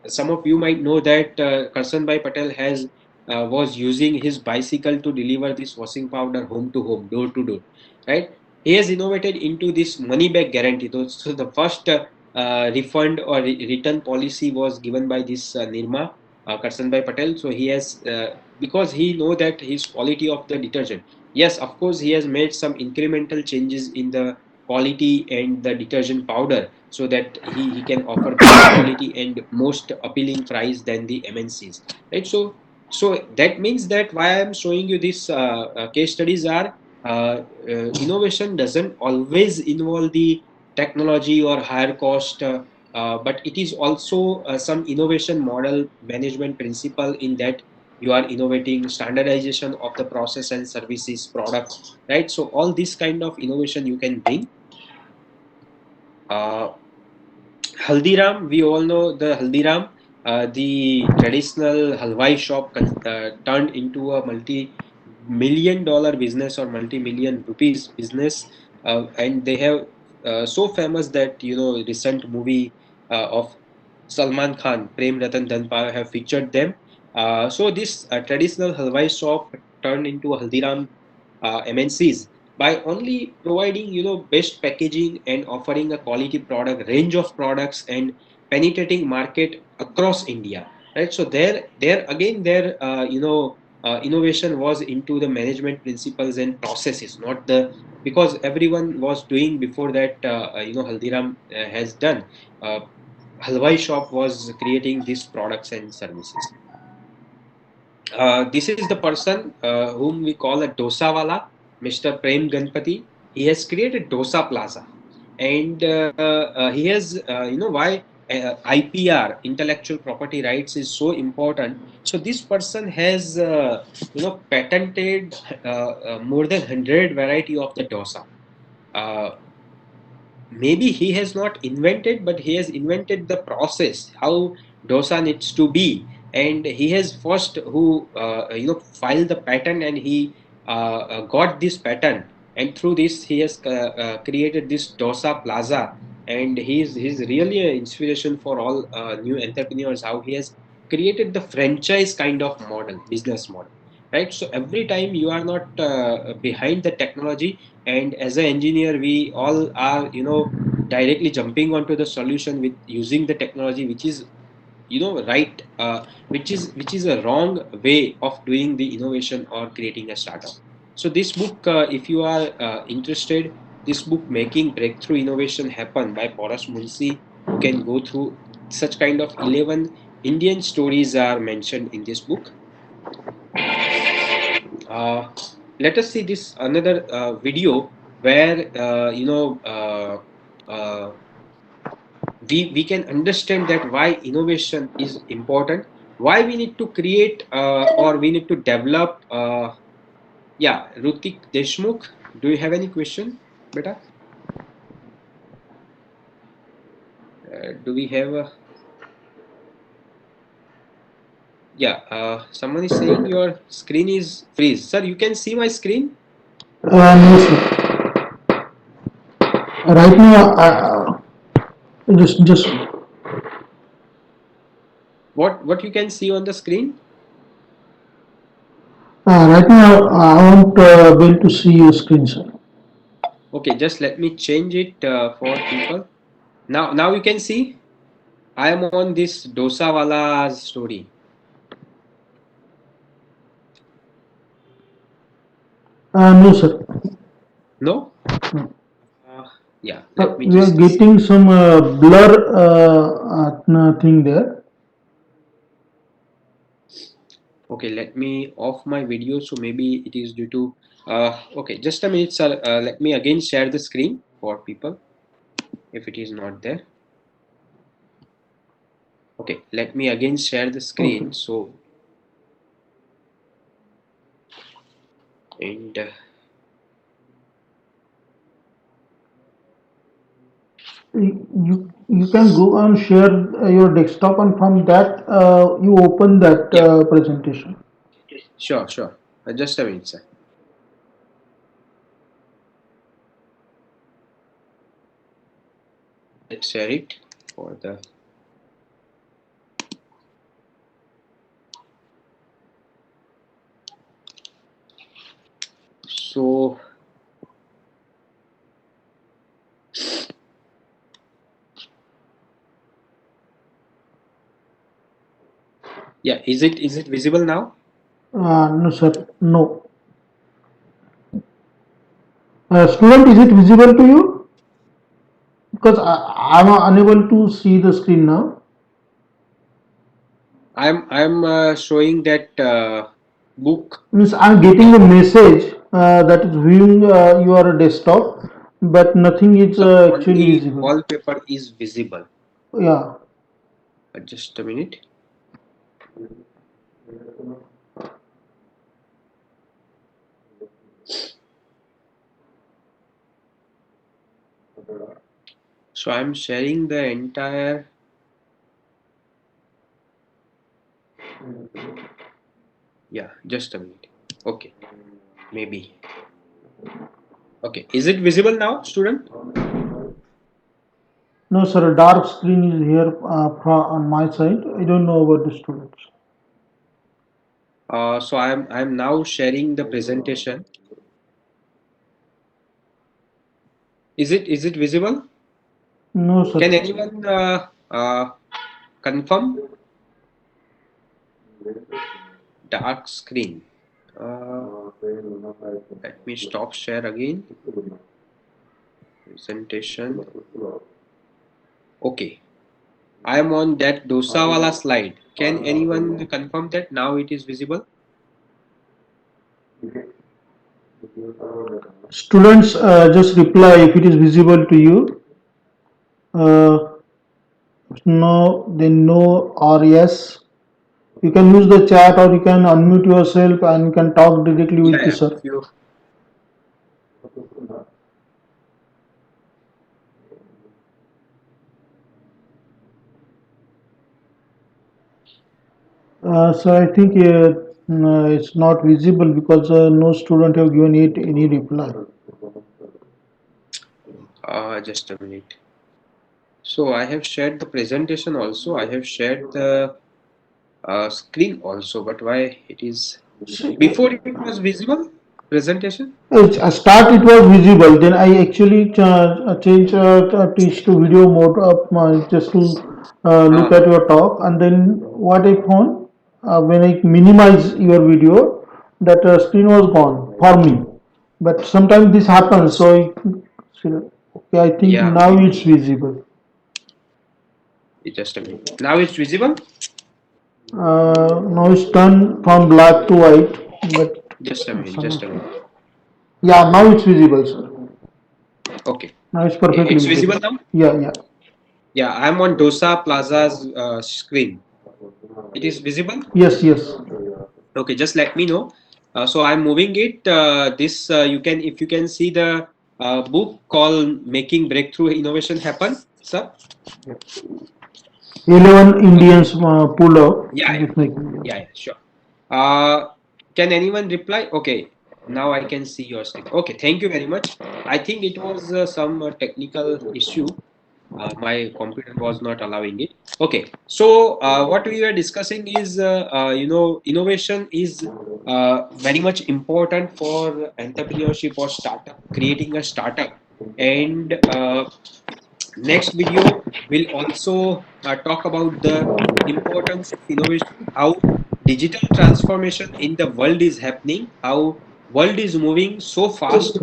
Speaker 2: some of you might know that Karsanbhai Patel has was using his bicycle to deliver this washing powder home to home, door to door, right? He has innovated into this money back guarantee. So the first refund or return policy was given by this Nirma Karsanbhai Patel. So he has because he know that his quality of the detergent. Yes, of course, he has made some incremental changes in the quality and the detergent powder, so that he can offer better quality and most appealing price than the MNCs, right? So that means that why I'm showing you this case studies are innovation doesn't always involve the technology or higher cost, but it is also some innovation model management principle in that you are innovating standardization of the process and services product, right? So all this kind of innovation you can bring. uh, Haldiram, we all know the Haldiram, the traditional halwai shop turned into a multi-million dollar business or multi-million rupees business, and they have so famous that recent movie of Salman Khan, Prem Ratan Dhanpal have featured them. So this traditional halwai shop turned into a Haldiram MNCs by only providing best packaging and offering a quality product range of products and penetrating market across India, right? So there again their innovation was into the management principles and processes, not the because everyone was doing before that. Haldiram has done. uh, Halwai shop was creating these products and services. This is the person whom we call a dosa wala, Mr. Prem Ganpati. He has created Dosa Plaza, and he has, why IPR, intellectual property rights, is so important. So this person has, patented more than 100 variety of the dosa. Uh, Maybe he has not invented, but he has invented the process how dosa needs to be, and he has first who filed the patent, and he got this patent, and through this he has created this dosa plaza. And he's really an inspiration for all new entrepreneurs, how he has created the franchise kind of model, business model. right? So every time you are not behind the technology, and as an engineer we all are, directly jumping onto the solution with using the technology, which is, right, which is a wrong way of doing the innovation or creating a startup. So this book, if you are interested, this book, Making Breakthrough Innovation Happen by Paras Munsi, you can go through. Such kind of 11 Indian stories are mentioned in this book. uh, Let us see this another video where, we can understand that why innovation is important, why we need to create, or we need to develop. Yeah, Rutik Deshmukh, do you have any question, beta? Do we have a, yeah, someone is saying your screen is freeze. Sir, you can see my screen?
Speaker 1: No, sir. Right now, just
Speaker 2: What you can see on the screen?
Speaker 1: right now, I won't be able to see your screen, sir.
Speaker 2: Okay, just let me change it for people. Now you can see. I am on this dosa wala's story.
Speaker 1: No, sir.
Speaker 2: No?
Speaker 1: No.
Speaker 2: Yeah, let me
Speaker 1: We are
Speaker 2: just see.
Speaker 1: getting some blur thing there.
Speaker 2: Okay, let me off my video. So maybe it is due to. Okay, just a minute, sir. Let me again share the screen for people if it is not there. Okay, let me again share the
Speaker 1: Okay.
Speaker 2: screen. So, and
Speaker 1: You can go and share your desktop, and from that you open that
Speaker 2: yeah,
Speaker 1: presentation.
Speaker 2: sure, sure. Just a minute, sir. Let's share it for the. So, yeah, is it visible now?
Speaker 1: No, sir. No. Student, is it visible to you? Because I'm unable to see the screen now.
Speaker 2: I'm showing that book.
Speaker 1: Means I'm getting a message that is viewing your desktop, but nothing is
Speaker 2: So
Speaker 1: actually
Speaker 2: only
Speaker 1: visible.
Speaker 2: wallpaper is visible.
Speaker 1: Yeah.
Speaker 2: Just a minute. So I'm sharing the entire. Yeah, just a minute. Okay, maybe. Okay, is it visible now, student?
Speaker 1: No, sir. A dark screen is here on my side. I don't know about the students.
Speaker 2: So I'm now sharing the presentation. Is it visible?
Speaker 1: No, sir.
Speaker 2: Can anyone confirm? Dark screen. Let me stop share again. Presentation. Okay, I am on that dosa wala slide. Can anyone confirm that now it is visible?
Speaker 1: Students, just reply if it is visible to you. Uh, no, then no or yes. You can use the chat, or you can unmute yourself and you can talk directly
Speaker 2: Yeah,
Speaker 1: with the
Speaker 2: yeah.
Speaker 1: sir.
Speaker 2: If you
Speaker 1: So I think no, it's not visible because no student have given it any reply.
Speaker 2: just a minute. So I have shared the presentation also. I have shared the screen also, but why it is? Before it was visible presentation?
Speaker 1: Start it was visible. Then I actually change teach to video mode just to look at
Speaker 2: Ah,
Speaker 1: your talk. And then what I found when I minimize your video, that screen was gone for me. But sometimes this happens. So okay, I think
Speaker 2: yeah,
Speaker 1: now it's
Speaker 2: maybe.
Speaker 1: visible.
Speaker 2: Just a minute. Now it's visible?
Speaker 1: Now it's turned from black to white. But
Speaker 2: Just a minute,
Speaker 1: some,
Speaker 2: just a minute.
Speaker 1: yeah, now it's visible, sir.
Speaker 2: Okay.
Speaker 1: Now it's perfectly
Speaker 2: It's visible
Speaker 1: visible.
Speaker 2: now?
Speaker 1: Yeah, yeah.
Speaker 2: Yeah, I'm on Dosa Plaza's screen. It is visible?
Speaker 1: Yes, yes.
Speaker 2: Okay, just let me know. So I'm moving it. This you can, if you can see the book called Making Breakthrough Innovation Happen, sir.
Speaker 1: 11
Speaker 2: Okay.
Speaker 1: Indians pull up.
Speaker 2: Yeah, yeah,
Speaker 1: Just making.
Speaker 2: yeah, yeah, sure. Uh, can anyone reply? Okay, now I can see your screen. Okay, thank you very much. I think it was some technical issue. My computer was not allowing it. Okay, so what we were discussing is, innovation is very much important for entrepreneurship or startup, creating a startup. And next video will also talk about the importance of innovation, how digital transformation in the world is happening, how world is moving so fast,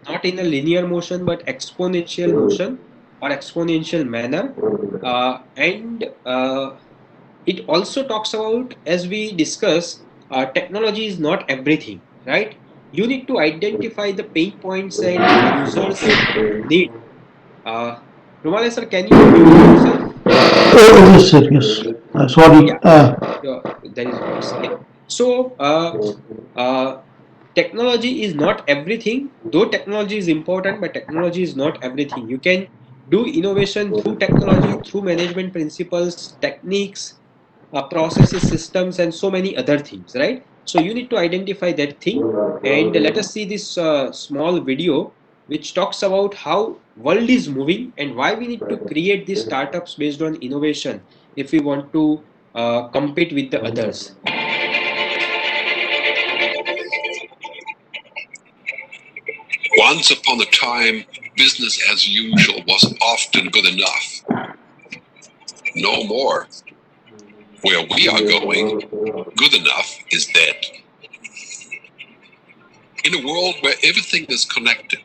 Speaker 2: not in a linear motion but exponential motion or exponential manner. And it also talks about, as we discuss, technology is not everything, right? You need to identify the pain points and users need. uh, Rumale sir, can you mute yourself?
Speaker 1: Yes, sir, yes. Sorry.
Speaker 2: Yeah, there is noise. Yeah. So, technology is not everything, though technology is important, but technology is not everything. You can do innovation through technology, through management principles, techniques, processes, systems, and so many other things, right? So you need to identify that thing, and let us see this small video which talks about how world is moving and why we need to create these startups based on innovation if we want to compete with the others.
Speaker 3: Once upon a time, business as usual was often good enough. No more. Where we are going, good enough is dead. In a world where everything is connected,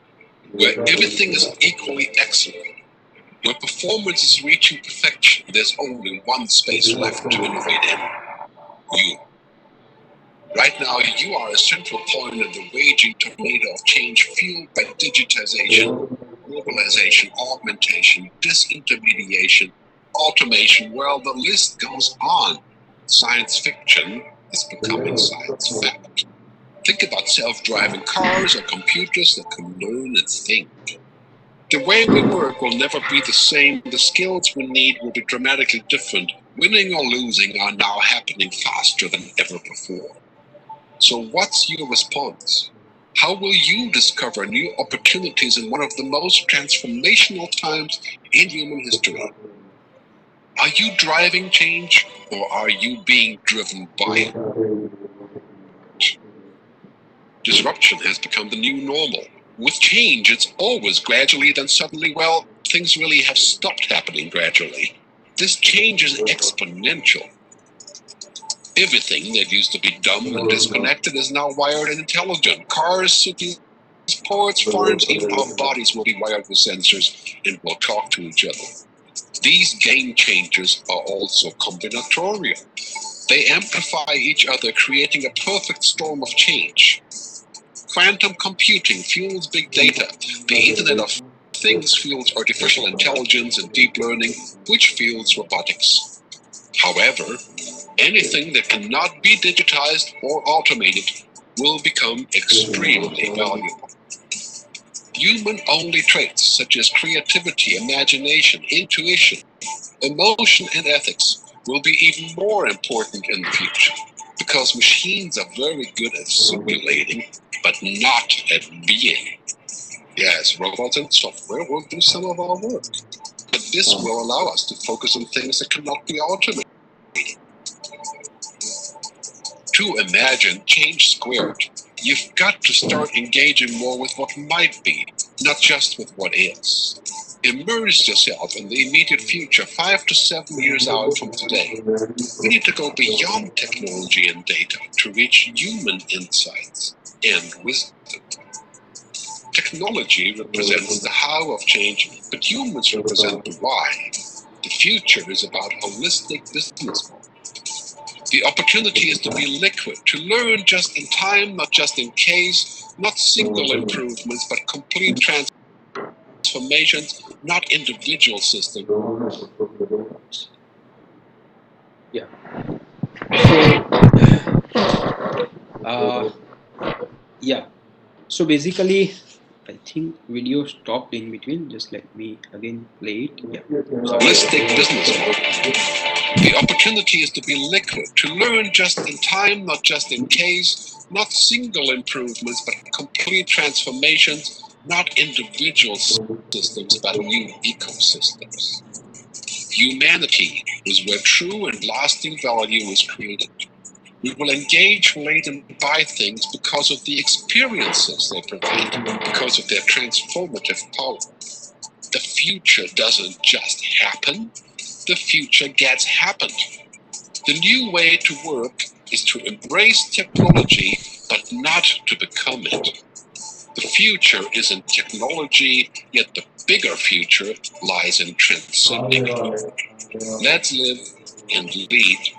Speaker 3: where everything is equally excellent, where performance is reaching perfection, there's only one space left to innovate in: you. Right now, you are a central point in the raging tornado of change fueled by digitization, globalization, augmentation, disintermediation, automation. Well, the list goes on. Science fiction is becoming science fact. Think about self-driving cars or computers that can learn and think. The way we work will never be the same. The skills we need will be dramatically different. Winning or losing are now happening faster than ever before. So what's your response? How will you discover new opportunities in one of the most transformational times in human history? Are you driving change, or are you being driven by it? Disruption has become the new normal. With change, it's always gradually, then suddenly, well, things really have stopped happening gradually. This change is exponential. Everything that used to be dumb and disconnected is now wired and intelligent. Cars, cities, ports, farms, even our bodies will be wired with sensors and will talk to each other. These game changers are also combinatorial. They amplify each other, creating a perfect storm of change. Quantum computing fuels big data. The Internet of Things fuels artificial intelligence and deep learning, which fuels robotics. However, anything that cannot be digitized or automated will become extremely valuable. Human-only traits such as creativity, imagination, intuition, emotion, and ethics will be even more important in the future, because machines are very good at simulating, but not at being. Yes, robots and software will do some of our work, but this will allow us to focus on things that cannot be automated. To imagine change squared, you've got to start engaging more with what might be, not just with what is. Immerse yourself in the immediate future, 5 to 7 years out from today. We need to go beyond technology and data to reach human insights and wisdom. Technology represents the how of change, but humans represent the why. The future is about holistic business model. The opportunity is to be liquid, to learn just in time, not just in case, not single improvements, but complete transformations, not individual systems.
Speaker 2: Yeah. So, yeah. So basically, I think video stopped in between. Just let me again play it. Yeah.
Speaker 3: Holistic business model. The opportunity is to be liquid, to learn just in time, not just in case, not single improvements, but complete transformations, not individual systems, but new ecosystems. Humanity is where true and lasting value is created. We will engage, relate, and buy things because of the experiences they provide, because of their transformative power. The future doesn't just happen, the future gets happened. The new way to work is to embrace technology, but not to become it. The future isn't technology, yet the bigger future lies in transcending it. Let's live and lead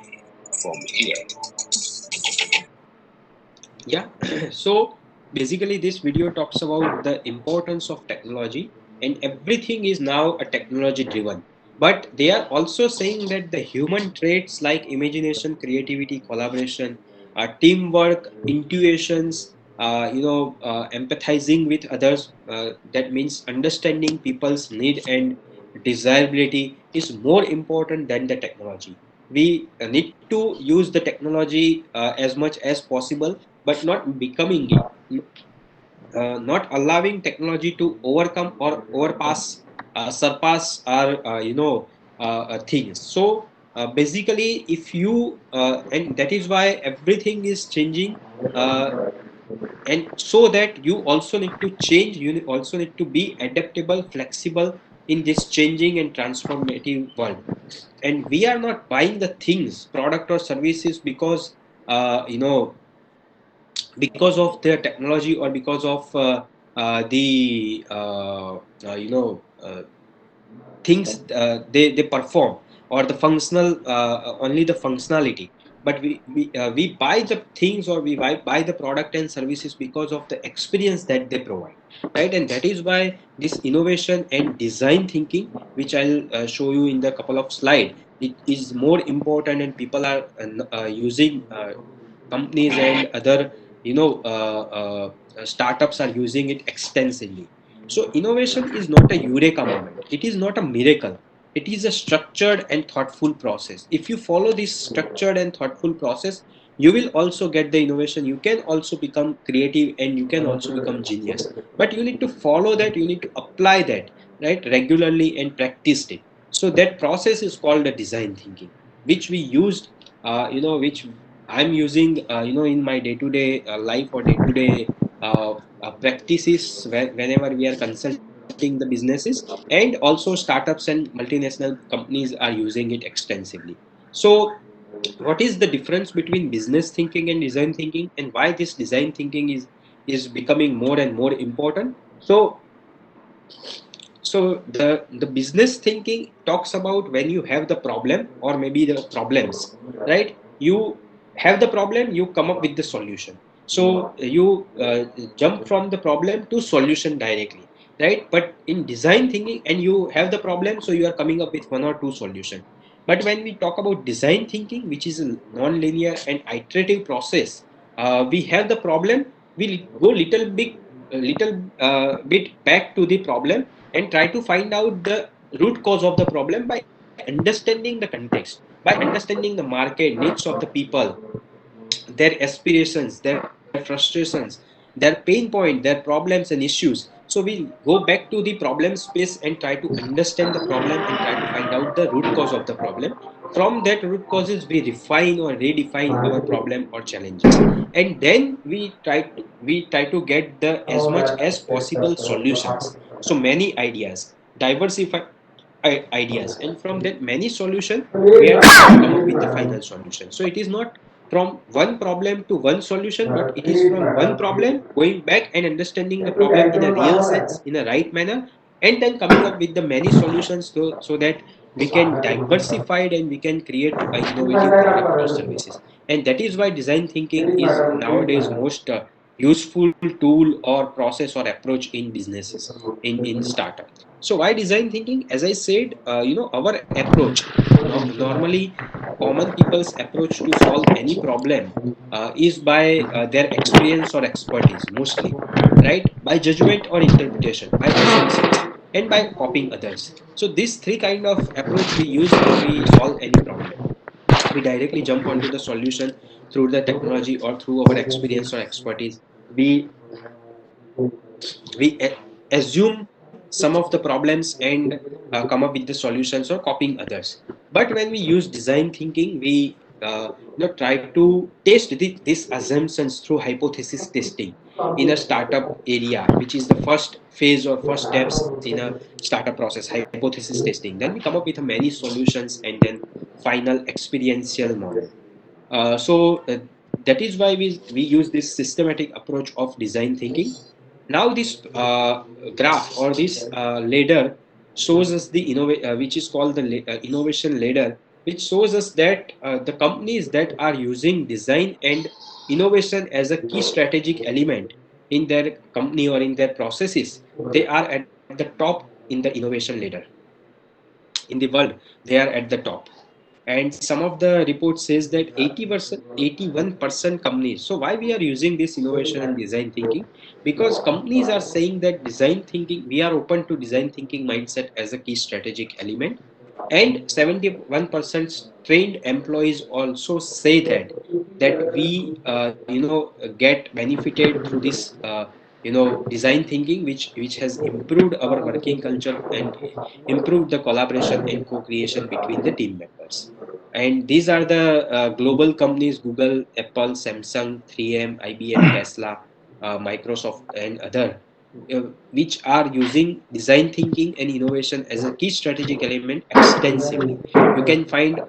Speaker 3: from here.
Speaker 2: Yeah. So basically, this video talks about the importance of technology, and everything is now a technology driven. But they are also saying that the human traits like imagination, creativity, collaboration, teamwork, intuitions, empathizing with others, that means understanding people's need and desirability is more important than the technology. We need to use the technology as much as possible, but not becoming it, not allowing technology to overcome or overpass, surpass our, things. So basically, if you, and that is why everything is changing, and so that you also need to change, you also need to be adaptable, flexible in this changing and transformative world. And we are not buying the things, product or services because, because of their technology or because of the things they perform, or the functional, only the functionality. But we buy the things, or we buy the product and services because of the experience that they provide, right? And that is why this innovation and design thinking, which I'll show you in the couple of slides, it is more important, and people are using, companies and other, startups are using it extensively. So innovation is not a eureka moment. It is not a miracle. It is a structured and thoughtful process. If you follow this structured and thoughtful process, you will also get the innovation. You can also become creative, and you can also become genius. But you need to follow that. You need to apply that, right, regularly and practice it. So that process is called the design thinking, which we used, which I'm using, in my day-to-day life or day-to-day practices whenever we are consulting the businesses, and also startups and multinational companies are using it extensively. So what is the difference between business thinking and design thinking, and why this design thinking is becoming more and more important? So the business thinking talks about when you have the problem, or maybe the problems, right? You have the problem, you come up with the solution. So you jump from the problem to solution directly, right? But in design thinking, and you have the problem, so you are coming up with one or two solution. But when we talk about design thinking, which is a non-linear and iterative process, we have the problem, we go little bit back to the problem, and try to find out the root cause of the problem by understanding the context, by understanding the market needs of the people, their aspirations, their frustrations, their pain point, their problems and issues. So we go back to the problem space and try to understand the problem and try to find out the root cause of the problem. from that root causes we refine or redefine our problem or challenges, and then we try to get the as much as possible solutions. So many ideas, diversify ideas, and from that many solution we are trying to come up with the final solution. So it is not from one problem to one solution, but it is from one problem going back and understanding the problem in a real sense, in a right manner, and then coming up with the many solutions, so that we can diversify it and we can create innovative product or services. And that is why design thinking is nowadays most useful tool or process or approach in businesses, in startup. So why design thinking? As I said, our approach, normally common people's approach to solve any problem is by their experience or expertise, mostly, right? By judgment or interpretation, by assumptions, and by copying others. So these three kind of approach we use when we solve any problem. We directly jump onto the solution through the technology or through our experience or expertise. We we assume some of the problems and come up with the solutions or copying others. But when we use design thinking, we try to test these assumptions through hypothesis testing in a startup area, which is the first phase or first steps in a startup process, hypothesis testing. Then we come up with many solutions, and then final experiential model. So that is why we use this systematic approach of design thinking. Now this graph or this ladder shows us which is called the innovation ladder, which shows us that the companies that are using design and innovation as a key strategic element in their company or in their processes, they are at the top in the innovation ladder in the world. They are at the top. And some of the reports says that 80%, 81% companies. So why we are using this innovation and design thinking? Because companies are saying that design thinking, we are open to design thinking mindset as a key strategic element. And 71% trained employees also say that we get benefited through this design thinking, which has improved our working culture and improved the collaboration and co-creation between the team members. And these are the global companies: Google, Apple, Samsung, 3M, IBM, Tesla, Microsoft, and other, which are using design thinking and innovation as a key strategic element extensively. You can find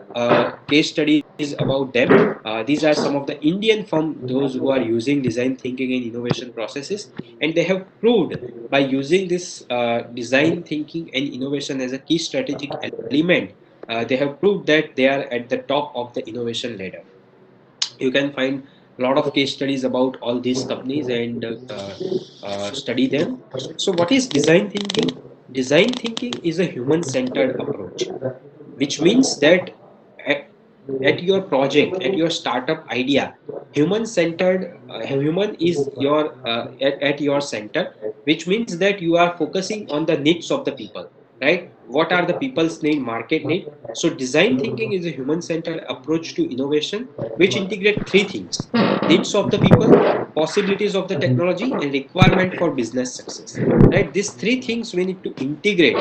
Speaker 2: case studies about them. These are some of the Indian firms, those who are using design thinking and innovation processes, and they have proved by using this design thinking and innovation as a key strategic element, they have proved that they are at the top of the innovation ladder. You can find a lot of case studies about all these companies and study them. So what is design thinking? Design thinking is a human centered approach, which means that at, at your project, at your startup idea, human centered, human is at your center, which means that you are focusing on the needs of the people, right? What are the people's need, market need? So design thinking is a human centered approach to innovation, which integrate three things: needs of the people, possibilities of the technology, and requirement for business success, right? These three things we need to integrate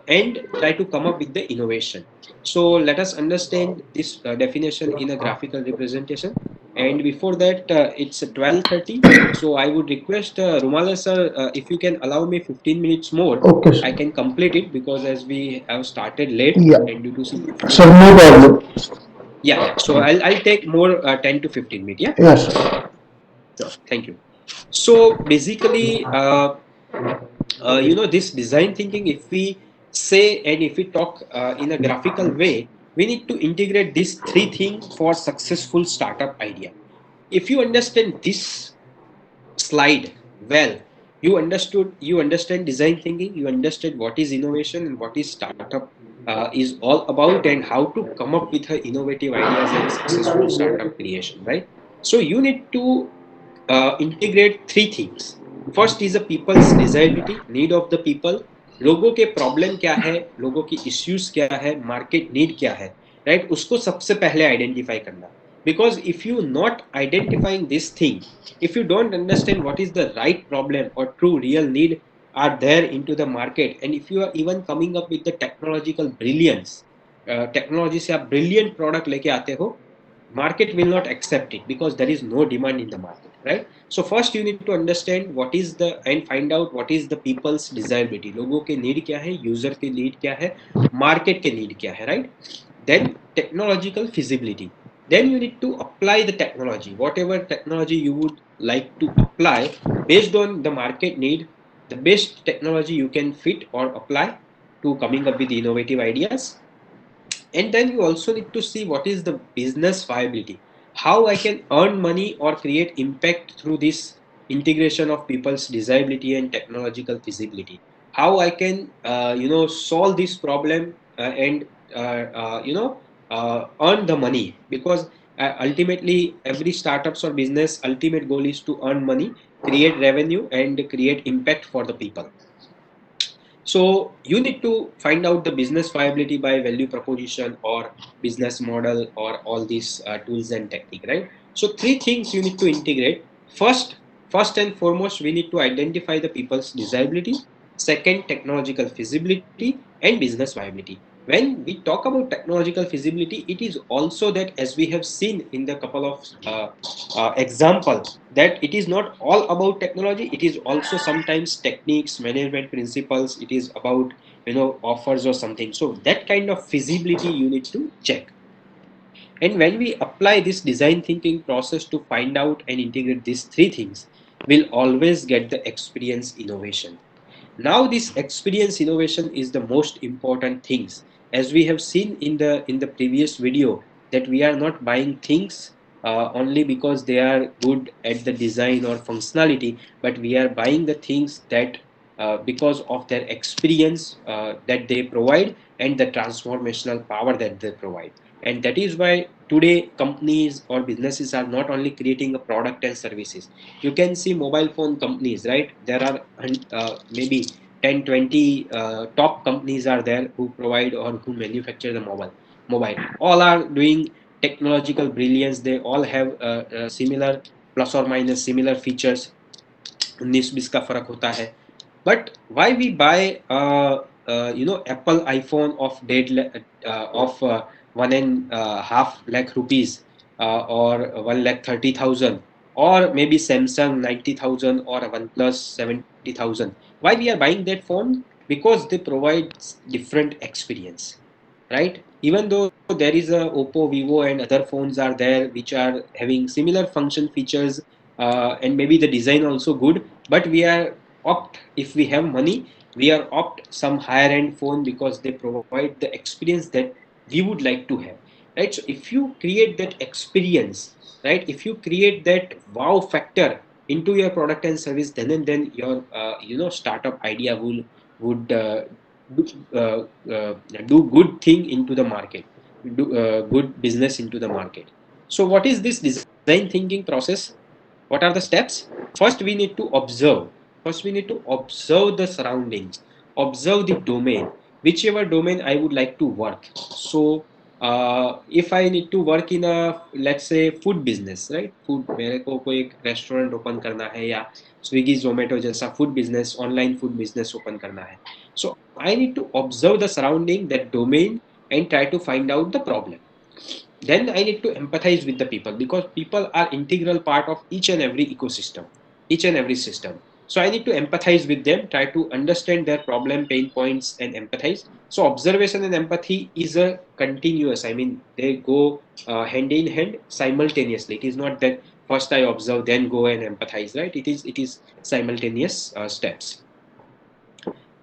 Speaker 2: and try to come up with the innovation. So let us understand this definition in a graphical representation. And before that, it's 12:30. So I would request Rumale sir, if you can allow me 15 minutes more,
Speaker 1: Okay,
Speaker 2: I
Speaker 1: sir.
Speaker 2: can complete it, because as we have started late
Speaker 1: Yeah.
Speaker 2: and due to some
Speaker 1: Sir,
Speaker 2: difficulties
Speaker 1: no
Speaker 2: in between.
Speaker 1: problem.
Speaker 2: Yeah, yeah. So I'll take more 10 to 15 minutes. Yeah.
Speaker 1: Yes, sir.
Speaker 2: Sure. Thank you. So basically, this design thinking, if we say and if we talk in a graphical way, we need to integrate these three things for successful startup idea. If you understand this slide well, you understand design thinking, you understand what is innovation and what is startup is all about, and how to come up with innovative ideas and successful startup creation, right? So you need to integrate three things. First is the people's desirability, need of the people. लोगों के problem क्या है, लोगों की issues क्या है, market need क्या है, राइट? उसको सबसे पहले आइडेंटिफाई करना. Because if you not identifying this thing, if you don't understand what is the right problem or true real need are there into the market, and if you are even coming up with the technological brilliance, technology से आप brilliant product लेके आते हो, market will not accept it because there is no demand in the market, right? So first you need to understand what is the and find out what is the people's desirability, लोगों के need क्या है, user के need क्या है, market के need क्या है, right? Then technological feasibility, then you need to apply the technology, whatever technology you would like to apply based on the market need, the best technology you can fit or apply to coming up with innovative ideas. And then you also need to see what is the business viability, how I can earn money or create impact through this integration of people's desirability and technological feasibility, how I can solve this problem and earn the money, because ultimately every startups or business ultimate goal is to earn money, create revenue and create impact for the people. So you need to find out the business viability by value proposition or business model or all these tools and technique, right? So three things you need to integrate. First and foremost, we need to identify the people's desirability. Second, technological feasibility and business viability. When we talk about technological feasibility, it is also that, as we have seen in the couple of example, that it is not all about technology, it is also sometimes techniques, management principles, it is about offers or something. So that kind of feasibility you need to check. And when we apply this design thinking process to find out and integrate these three things, we'll always get the experience innovation. Now this experience innovation is the most important things, as we have seen in the previous video, that we are not buying things only because they are good at the design or functionality, but we are buying the things that because of their experience that they provide and the transformational power that they provide. And that is why today companies or businesses are not only creating a product and services. You can see mobile phone companies, right? There are maybe 10 20 top companies are there who provide or who manufacture the mobile, all are doing technological brilliance, they all have similar plus or minus similar features, 19-20 का फर्क होता है. But why we buy Apple iPhone of of 1.5 lakh rupees or 1,30,000, or maybe Samsung 90,000 or OnePlus 70,000? Why we are buying that phone? Because they provide different experience, right? Even though there is a Oppo, Vivo and other phones are there which are having similar function features and maybe the design also good, but we are opt, if we have money, we are opt some higher end phone because they provide the experience that we would like to have, right? So if you create that experience, right, if you create that wow factor into your product and service, then and then your startup idea would do, do good thing into the market, do good business into the market. So what is this design thinking process? What are the steps? First we need to observe. First we need to observe the surroundings, observe the domain, whichever domain I would like to work. So if I need to work in a, let's say, food business, right? Food, मेरे को कोई एक restaurant open करना है या स्विगी जोमेटो जैसा food business, online food business open करना है. So I need to observe the surrounding, that domain, and try to find out the problem. Then I need to empathize with the people, because people are integral part of each and every ecosystem, each and every system. So I need to empathize with them, try to understand their problem, pain points, and empathize. So observation and empathy is a continuous, I mean they go hand in hand simultaneously. It is not that first I observe then go and empathize, right? It is simultaneous steps.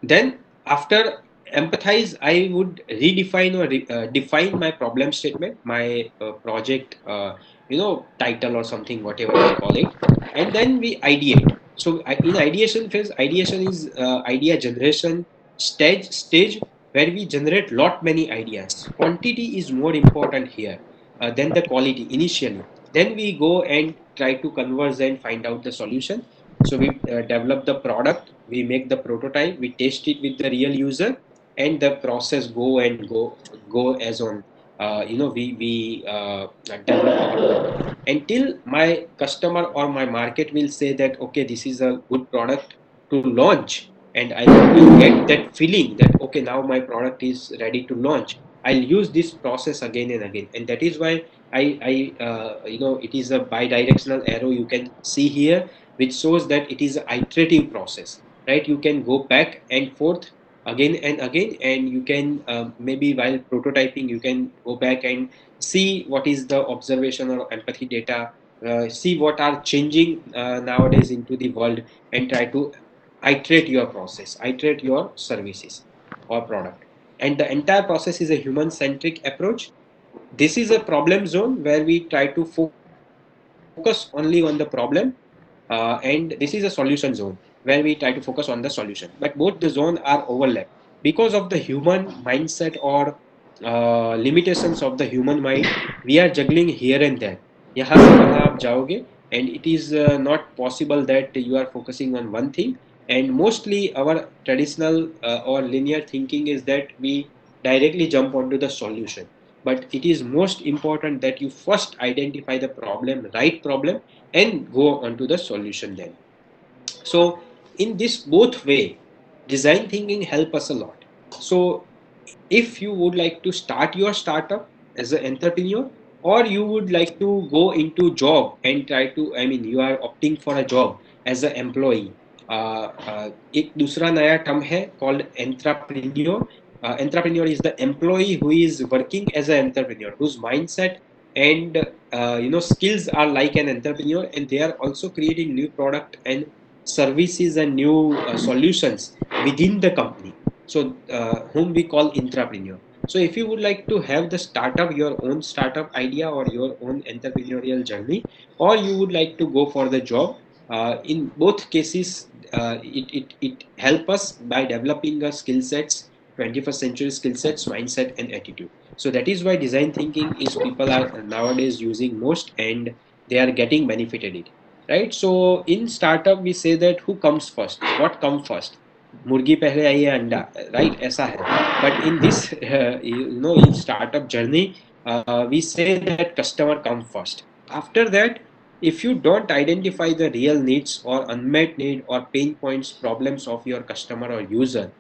Speaker 2: Then after empathize, I would redefine or define my problem statement, my project title or something, whatever we call it. And then we ideate. So in ideation phase, ideation is idea generation stage where we generate lot many ideas. Quantity is more important here than the quality initially. Then we go and try to converse and find out the solution. So we develop the product, we make the prototype, we test it with the real user, and the process go as on. We develop our product until my customer or my market will say that okay, this is a good product to launch, and I will get that feeling that okay, now my product is ready to launch. I'll use this process again and again. And that is why it is a bidirectional arrow you can see here, which shows that it is an iterative process, right? You can go back and forth again and again, and you can maybe while prototyping, you can go back and see what is the observation or empathy data, see what are changing nowadays into the world, and try to iterate your process, iterate your services or product. And the entire process is a human centric approach. This is a problem zone where we try to focus only on the problem, and this is a solution zone where we try to focus on the solution. But both the zone are overlapped because of the human mindset or limitations of the human mind. We are juggling here and there. यहाँ से वहाँ आप जाओगे, and it is not possible that you are focusing on one thing. And mostly our traditional or linear thinking is that we directly jump onto the solution. But it is most important that you first identify the problem, right problem, and go on to the solution then. So in this both way, design thinking help us a lot. So if you would like to start your startup as an entrepreneur, or you would like to go into job and try to, I mean, you are opting for a job as an employee, एक दूसरा नया term है called entrepreneur. Entrepreneur is the employee who is working as an entrepreneur, whose mindset and skills are like an entrepreneur, and they are also creating new product and services and new solutions within the company. So whom we call entrepreneur. So if you would like to have the startup, your own startup idea or your own entrepreneurial journey, or you would like to go for the job, in both cases, it help us by developing a skill sets, 21st century skill sets, mindset and attitude. So that is why design thinking is people are nowadays using most, and they are getting benefited it, right? So in startup we say that who comes first, what comes first, मुर्गी पहले आई या अंडा, right? ऐसा है. But in this in startup journey, we say that customer come first. After that, if you don't identify the real needs or unmet need or pain points, problems of your customer or user,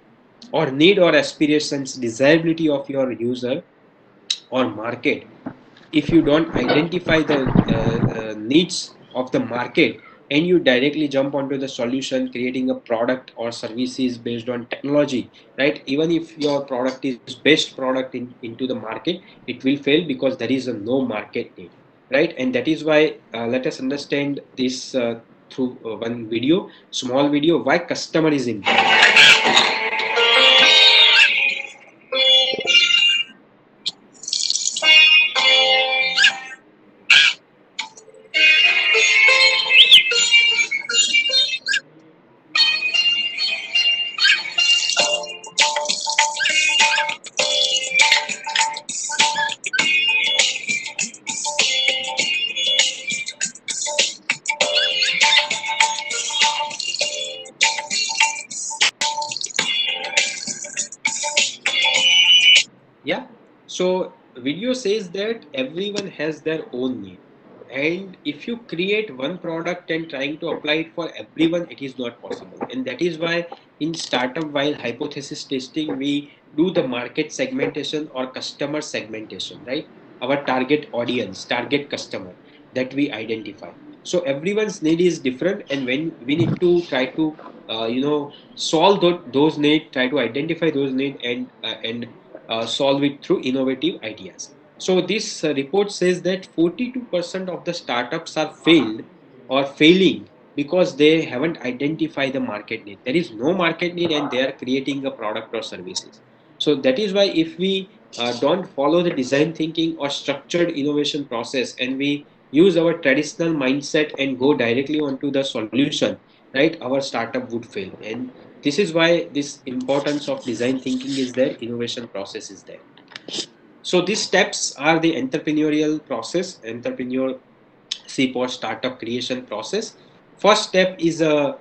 Speaker 2: or need or aspirations, desirability of your user or market, if you don't identify the needs of the market, and you directly jump onto the solution, creating a product or services based on technology, right? Even if your product is best product into the market, it will fail because there is a no market need, right? And that is why let us understand this through one video, small video, why customer is important. Yeah. So video says that everyone has their own need. And if you create one product and trying to apply it for everyone, it is not possible. And that is why in startup, while hypothesis testing, we do the market segmentation or customer segmentation, right? Our target audience, target customer that we identify. So everyone's need is different, and when we need to try to solve those need, try to identify those need, and solve it through innovative ideas. So this report says that 42% of the startups are failed or failing because they haven't identified the market need. There is no market need, and they are creating a product or services. So that is why if we don't follow the design thinking or structured innovation process, and we use our traditional mindset and go directly onto the solution, right, our startup would fail. And this is why this importance of design thinking is there, innovation process is there. So these steps are the entrepreneurial process, entrepreneurship or startup creation process. First step is a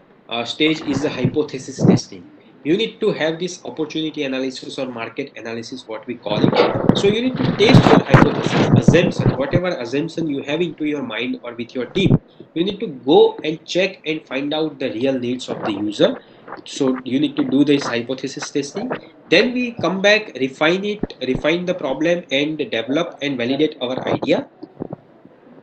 Speaker 2: stage is the hypothesis testing. You need to have this opportunity analysis or market analysis, what we call it. So you need to test your hypothesis, assumption, whatever assumption you have into your mind or with your team. You need to go and check and find out the real needs of the user. So you need to do this hypothesis testing. Then we come back, refine the problem, and develop and validate our idea.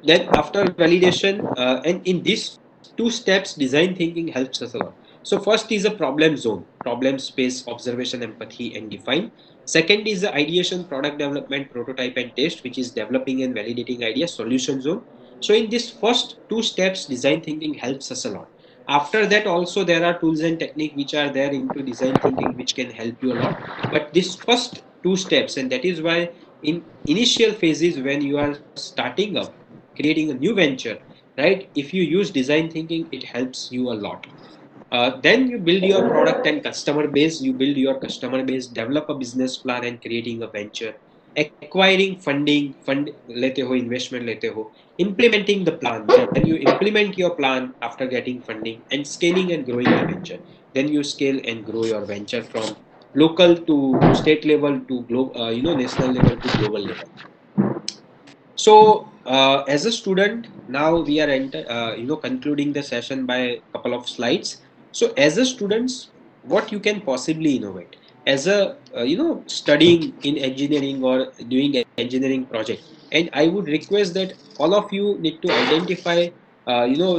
Speaker 2: Then after validation, and in these two steps, design thinking helps us a lot. So first is a problem zone, problem space, observation, empathy, and define. Second is the ideation, product development, prototype, and test, which is developing and validating idea, solution zone. So in this first two steps, design thinking helps us a lot. After that also there are tools and technique which are there into design thinking which can help you a lot. But this first two steps, and that is why in initial phases when you are starting up, creating a new venture, right? If you use design thinking, it helps you a lot. Then you build your product and customer base. You build your customer base, develop a business plan, and creating a venture, acquiring funding, fund lete ho, investment lete ho, implementing the plan. Then you implement your plan after getting funding, and scaling and growing the venture. Then you scale and grow your venture from local to state level to global, national level to global level. So, as a student, now we are concluding the session by a couple of slides. So, as a students, what you can possibly innovate as a studying in engineering or doing an engineering project, and I would request that all of you need to identify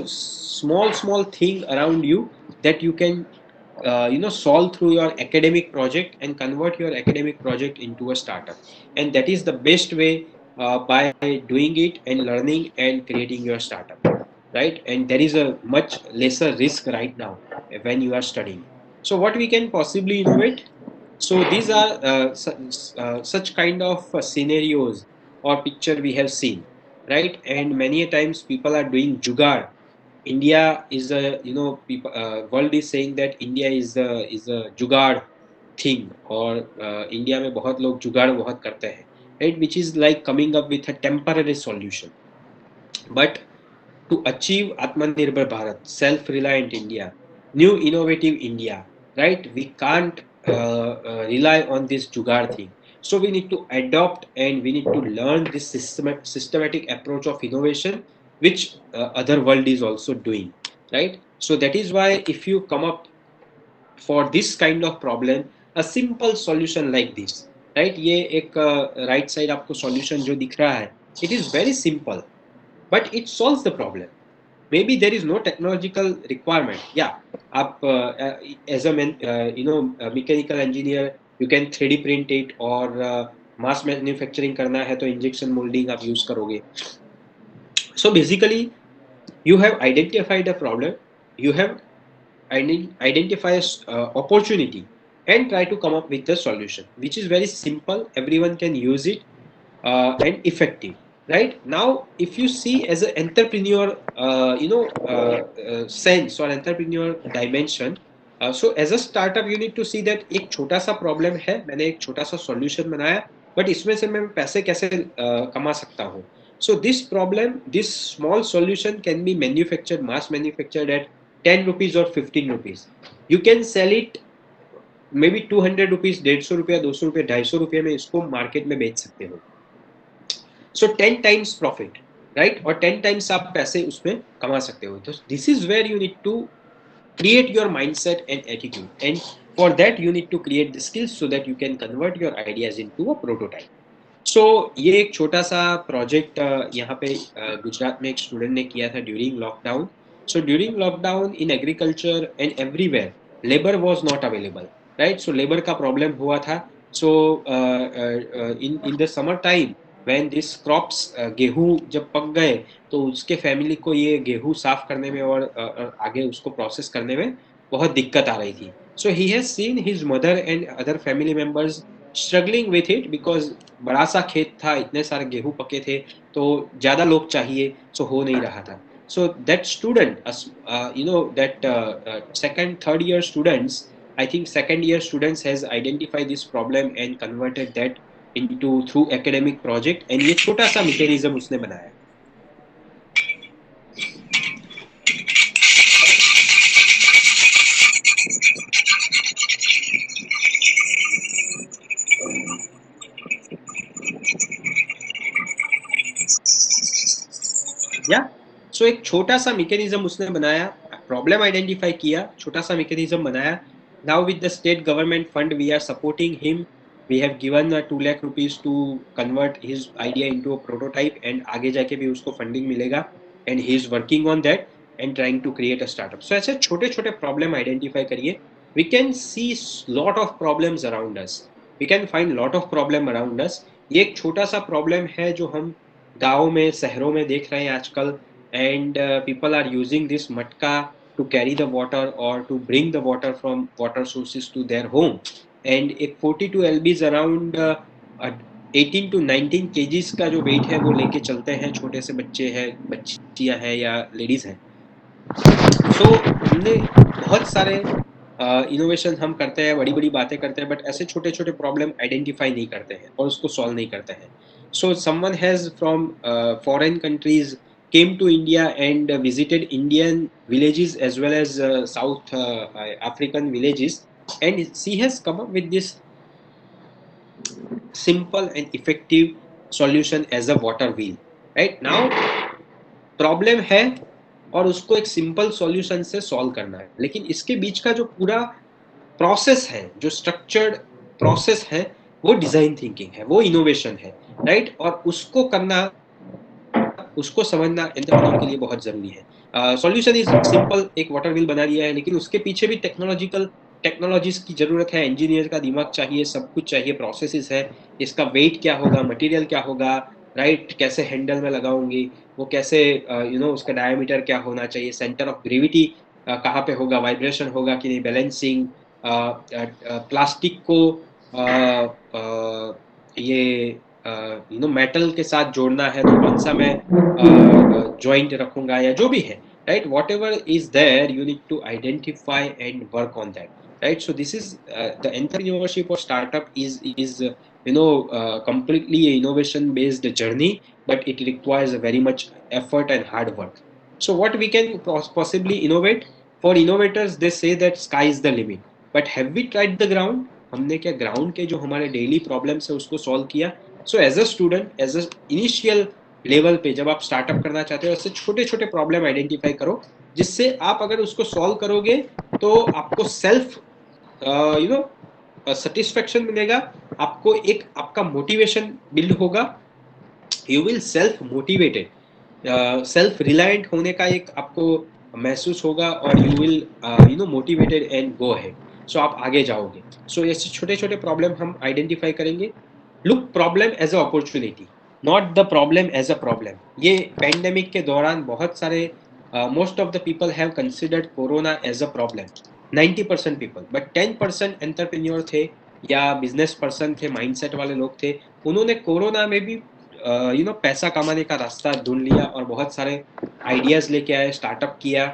Speaker 2: small thing around you that you can solve through your academic project and convert your academic project into a startup. And that is the best way, by doing it and learning and creating your startup, right? And there is a much lesser risk right now when you are studying. So what we can possibly innovate, so these are such kind of scenarios or picture we have seen, right? And many a times people are doing jugaad. India is a, people, world is saying that India is a jugaad thing, or India में बहुत लोग जुगाड़ बहुत करते हैं, right? Which is like coming up with a temporary solution. But to achieve Atmanirbhar Bharat, self-reliant India, new innovative India, right? We can't rely on this jugaad thing. So we need to adopt and we need to learn this systematic approach of innovation, which other world is also doing, right? So that is why if you come up for this kind of problem, a simple solution like this, right? ये एक right side आपको solution जो दिख रहा है, it is very simple, but it solves the problem. Maybe there is no technological requirement. Yeah, आप as a mechanical engineer, you can 3D print it, or mass manufacturing करना है तो injection molding आप use करोगे. So basically, you have identified a problem, you have identify a opportunity, and try to come up with a solution which is very simple, everyone can use it, and effective. Right now, if you see as an entrepreneur sense or entrepreneur dimension, so as a startup you need to see that एक छोटा सा problem है, मैंने एक छोटा सा solution बनाया, but इसमें से मैं पैसे कैसे कमा सकता हूँ. So this problem, this small solution can be manufactured, mass manufactured at 10 rupees or 15 rupees. You can sell it maybe 200 rupees, 150 रुपया, 200 रुपया, 250 रुपये में इसको मार्केट में बेच सकते हो. So 10 times profit, right? और 10 times आप पैसे उसमें कमा सकते हो. तो this is where you need to create your mindset and attitude, and for that you need to create the skills so that you can convert your ideas into a prototype. So ये एक छोटा सा project यहाँ पे गुजरात में एक student ने किया था during lockdown. So during lockdown in agriculture and everywhere, labor was not available, right? So labor का problem हुआ था. So in the summer time when this crops, गेहूं जब पक गए तो उसके फैमिली को ये गेहूं साफ करने में और आगे उसको प्रोसेस करने में बहुत दिक्कत आ रही थी. So he has seen his mother and other family members struggling with it because बड़ा सा खेत था, इतने सारे गेहूं पके थे, तो ज्यादा लोग चाहिए, सो हो नहीं रहा था. So that student, that second, third year students, I think second year students has identified this problem and converted that into through academic project, and ये छोटा सा mechanism उसने बनाया. या सो एक छोटा सा मैकेनिज्म उसने बनाया प्रॉब्लम आइडेंटिफाई किया, छोटा सा मैकेनिज्म बनाया. Now with the state government fund, we are supporting him. We have given 2 lakh rupees to convert his idea into a prototype, and आगे जाके भी उसको funding मिलेगा, and he is working on that and trying to create a startup. So ऐसे छोटे छोटे problem identify करिए. We can see lot of problems around us. We can find lot of problem around us. ये एक छोटा सा problem है जो हम गाँव में, शहरों में देख रहे हैं आजकल, and people are using this मटका to carry the water or to bring the water from water sources to their home, and एक 42 lbs around 18 to 19 kgs का जो weight है वो लेके चलते हैं, छोटे से बच्चे हैं, बच्चियां हैं या लेडीज हैं. सो हमने बहुत सारे इनोवेशन हम करते हैं, बड़ी बड़ी बातें करते हैं, बट ऐसे छोटे छोटे प्रॉब्लम आइडेंटिफाई नहीं करते हैं और उसको सॉल्व नहीं करते हैं. So someone has from foreign countries came to India and visited Indian villages as well as South African villages, and she has come up with this simple and effective solution as a water wheel. Right now problem है और उसको एक simple solution से solve करना है, लेकिन इसके बीच का जो पूरा प्रोसेस है, जो स्ट्रक्चर्ड प्रोसेस है, वो डिजाइन थिंकिंग है, वो इनोवेशन है. राइट, और उसको करना, उसको समझना एंटरप्रेन्योर के लिए बहुत जरूरी है. सॉल्यूशन इज सिंपल, एक वाटर व्हील बना दिया है, लेकिन उसके पीछे भी टेक्नोलॉजीज की जरूरत है, इंजीनियर का दिमाग चाहिए, सब कुछ चाहिए, प्रोसेसेस है, इसका वेट क्या होगा, मटेरियल क्या होगा, राइट, कैसे हैंडल में लगाऊंगी, वो कैसे उसका डायमीटर क्या होना चाहिए, सेंटर ऑफ ग्रेविटी कहाँ पे होगा, वाइब्रेशन होगा कि नहीं, बैलेंसिंग, प्लास्टिक को ये मेटल के साथ जोड़ना है तो कौन सा मैं जॉइंट रखूंगा या जो भी है. Right, whatever is there, you need to identify and work on that. Right, so this is the entrepreneurship or startup is completely a innovation based journey, but it requires a very much effort and hard work. So what we can possibly innovate, for innovators they say that sky is the limit, but have we tried the ground? हमने क्या ground के जो हमारे daily problems है उसको solve किया? So as a student, as a initial level पे जब आप स्टार्टअप करना चाहते हो, ऐसे छोटे छोटे प्रॉब्लम आइडेंटिफाई करो, जिससे आप अगर उसको सॉल्व करोगे तो आपको सेल्फ सेटिस्फेक्शन मिलेगा, आपको एक आपका मोटिवेशन बिल्ड होगा, you will self motivated, self reliant होने का एक आपको महसूस होगा, और you will motivated and go ahead. So आप आगे जाओगे. सो ऐसे छोटे छोटे प्रॉब्लम हम आइडेंटिफाई करेंगे. Look problem as a opportunity, not the problem as a problem. ये पैंडेमिक के दौरान बहुत सारे most of the people have considered corona as a problem, 90% people, but 10% entrepreneur थे या बिजनेस पर्सन थे, माइंडसेट वाले लोग थे, उन्होंने कोरोना में भी पैसा कमाने का रास्ता ढूंढ लिया और बहुत सारे आइडियाज लेके आए, स्टार्टअप किया.